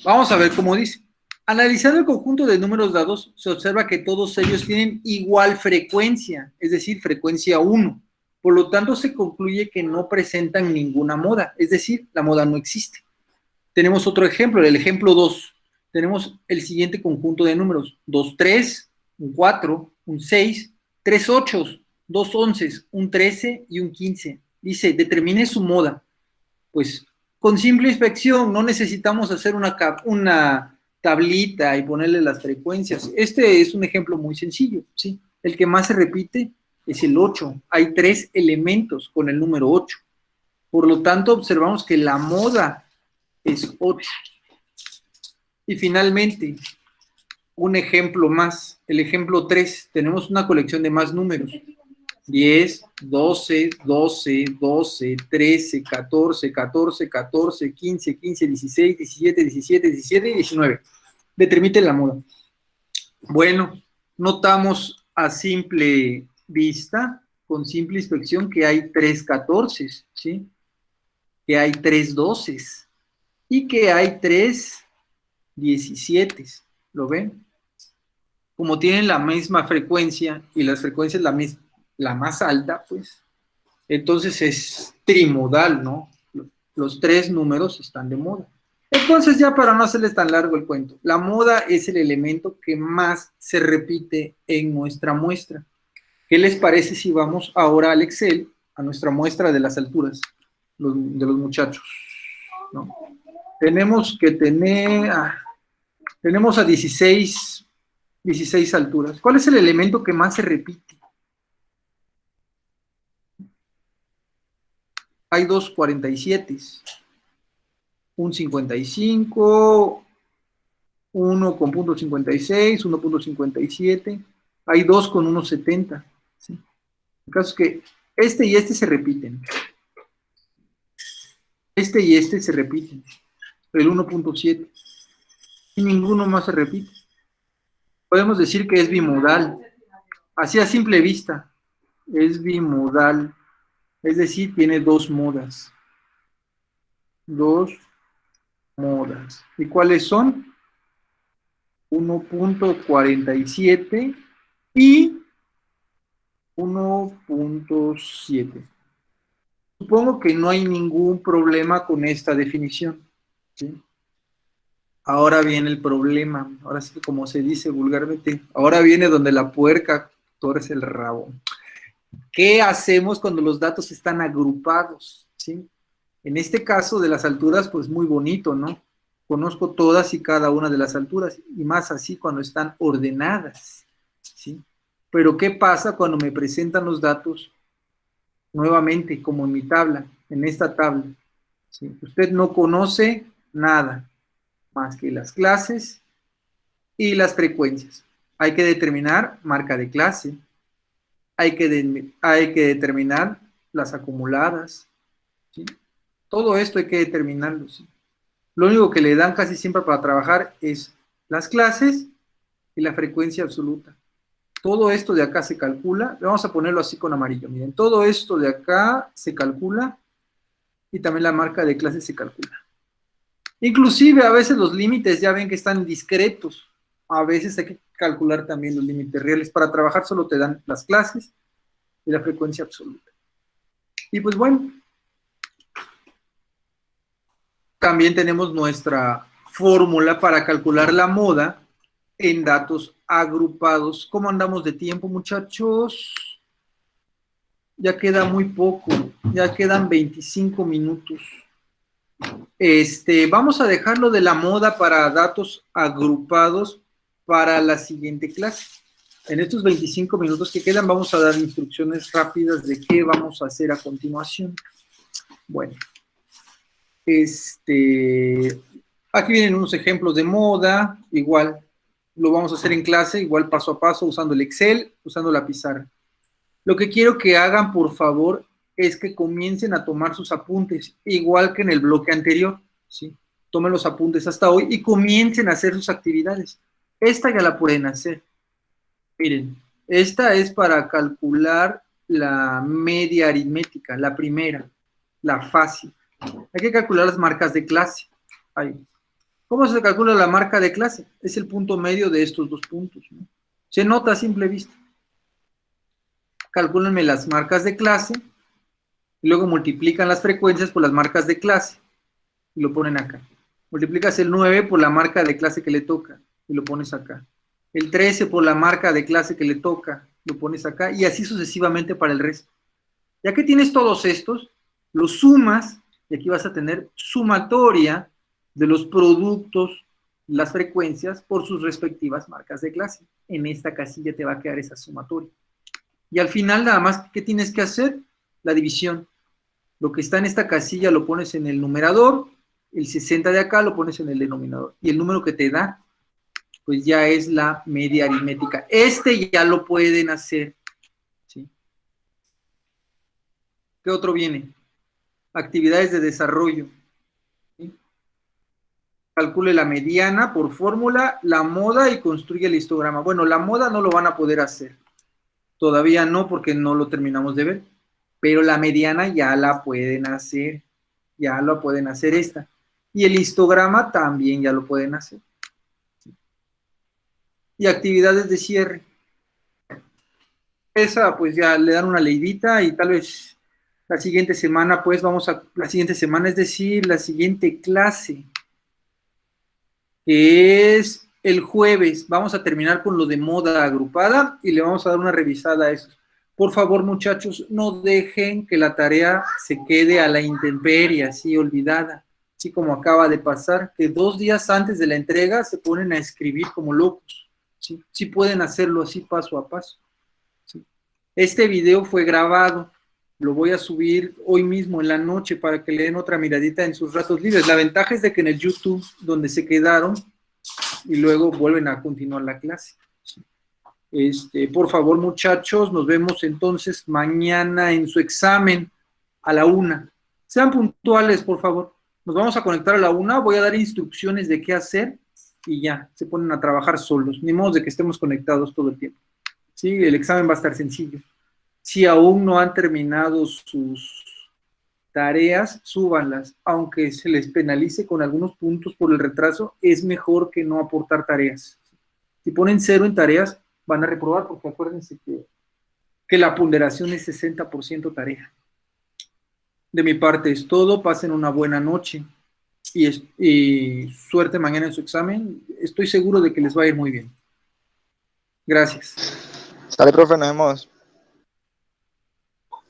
Vamos a ver cómo dice. Analizando el conjunto de números dados, se observa que todos ellos tienen igual frecuencia, es decir, frecuencia 1. Por lo tanto, se concluye que no presentan ninguna moda, es decir, la moda no existe. Tenemos otro ejemplo, el ejemplo 2. Tenemos el siguiente conjunto de números: 2 3, un 4, un 6, 3 8, 2 11, un 13 y un 15. Dice, determine su moda. Pues con simple inspección, no necesitamos hacer una tablita y ponerle las frecuencias. Este es un ejemplo muy sencillo, ¿sí? El que más se repite es el 8. Hay 3 elementos con el número 8. Por lo tanto, observamos que la moda es 8. Y finalmente, un ejemplo más, el ejemplo 3. Tenemos una colección de más números. 10, 12, 12, 12, 13, 14, 14, 14, 15, 15, 16, 17, 17, 17 y 19. Determine la moda. Bueno, notamos a simple vista, con simple inspección, que hay 3 14, ¿sí? Que hay 3 12 y que hay 3 17. ¿Lo ven? Como tienen la misma frecuencia y las frecuencias la más alta, pues, entonces es trimodal, ¿no? Los 3 números están de moda. Entonces, ya para no hacerles tan largo el cuento, la moda es el elemento que más se repite en nuestra muestra. ¿Qué les parece si vamos ahora al Excel, a nuestra muestra de las alturas de los muchachos, ¿no? Tenemos que tenemos a 16 alturas. ¿Cuál es el elemento que más se repite? hay dos 47, un 55, uno con punto 56, 1.57, hay dos con 1.70, ¿sí? El caso es que este y este se repiten. Este y este se repiten. El 1.7. Y ninguno más se repite. Podemos decir que es bimodal. Así a simple vista. Es bimodal. Es decir, tiene dos modas. Dos modas. ¿Y cuáles son? 1.47 y 1.7. Supongo que no hay ningún problema con esta definición, ¿sí? Ahora viene el problema, ahora sí que como se dice vulgarmente, ahora viene donde la puerca torce el rabo. ¿Qué hacemos cuando los datos están agrupados? ¿Sí? En este caso de las alturas, pues muy bonito, ¿no? Conozco todas y cada una de las alturas, y más así cuando están ordenadas, ¿sí? Pero ¿qué pasa cuando me presentan los datos nuevamente, como en mi tabla, en esta tabla? ¿Sí? Usted no conoce nada más que las clases y las frecuencias. Hay que determinar marca de clase, hay que determinar las acumuladas, ¿sí? Todo esto hay que determinarlo, ¿sí? Lo único que le dan casi siempre para trabajar es las clases y la frecuencia absoluta. Todo esto de acá se calcula, vamos a ponerlo así con amarillo, miren, todo esto de acá se calcula y también la marca de clase se calcula. Inclusive a veces los límites ya ven que están discretos, a veces hay que calcular también los límites reales. Para trabajar solo te dan las clases y la frecuencia absoluta. Y pues bueno, también tenemos nuestra fórmula para calcular la moda en datos agrupados. ¿Cómo andamos de tiempo, muchachos? Ya queda muy poco, ya quedan 25 minutos. Vamos a dejarlo de la moda para datos agrupados para la siguiente clase. En estos 25 minutos que quedan vamos a dar instrucciones rápidas de qué vamos a hacer a continuación. Bueno, aquí vienen unos ejemplos de moda, igual lo vamos a hacer en clase, igual paso a paso, usando el Excel, usando la pizarra. Lo que quiero que hagan, por favor, es que comiencen a tomar sus apuntes, igual que en el bloque anterior, ¿sí? Tomen los apuntes hasta hoy y comiencen a hacer sus actividades. Esta ya la pueden hacer. Miren, esta es para calcular la media aritmética, la primera, la fácil. Hay que calcular las marcas de clase. Ahí. ¿Cómo se calcula la marca de clase? Es el punto medio de estos dos puntos, ¿no? Se nota a simple vista. Calcúlenme las marcas de clase y luego multiplican las frecuencias por las marcas de clase y lo ponen acá. Multiplicas el 9 por la marca de clase que le toca y lo pones acá. El 13 por la marca de clase que le toca, lo pones acá, y así sucesivamente para el resto. Ya que tienes todos estos, los sumas, y aquí vas a tener sumatoria de los productos, las frecuencias, por sus respectivas marcas de clase. En esta casilla te va a quedar esa sumatoria. Y al final, nada más, ¿qué tienes que hacer? La división. Lo que está en esta casilla lo pones en el numerador, el 60 de acá lo pones en el denominador, y el número que te da, pues ya es la media aritmética. Ya lo pueden hacer, ¿sí? ¿Qué otro viene? Actividades de desarrollo, ¿sí? Calcule la mediana por fórmula, la moda y construye el histograma. Bueno, la moda no lo van a poder hacer. Todavía no, porque no lo terminamos de ver. Pero la mediana ya la pueden hacer. Ya lo pueden hacer esta. Y el histograma también ya lo pueden hacer. Y actividades de cierre. Esa pues ya le dan una leidita y tal vez la siguiente semana la siguiente semana, es decir, la siguiente clase, que es el jueves, vamos a terminar con lo de moda agrupada y le vamos a dar una revisada a eso. Por favor, muchachos, no dejen que la tarea se quede a la intemperie, así olvidada, así como acaba de pasar, que 2 días antes de la entrega se ponen a escribir como locos. ¿Sí? Sí pueden hacerlo así paso a paso. ¿Sí? Este video fue grabado Lo voy a subir hoy mismo en la noche para que le den otra miradita en sus ratos libres. La ventaja es de que en el YouTube, donde se quedaron, y luego vuelven a continuar la clase. Por favor, muchachos, nos vemos entonces mañana en su examen a la 1:00. Sean puntuales, por favor. Nos vamos a conectar a la 1:00, voy a dar instrucciones de qué hacer y ya, se ponen a trabajar solos. Ni modo de que estemos conectados todo el tiempo. Sí, el examen va a estar sencillo. Si aún no han terminado sus tareas, súbanlas. Aunque se les penalice con algunos puntos por el retraso, es mejor que no aportar tareas. Si ponen 0 en tareas, van a reprobar, porque acuérdense que la ponderación es 60% tarea. De mi parte es todo. Pasen una buena noche y suerte mañana en su examen. Estoy seguro de que les va a ir muy bien. Gracias.
Sale, profe, nos vemos.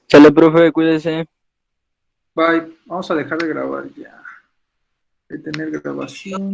Sale, profe, cuídese.
Bye. Vamos a dejar de grabar ya. De tener grabación.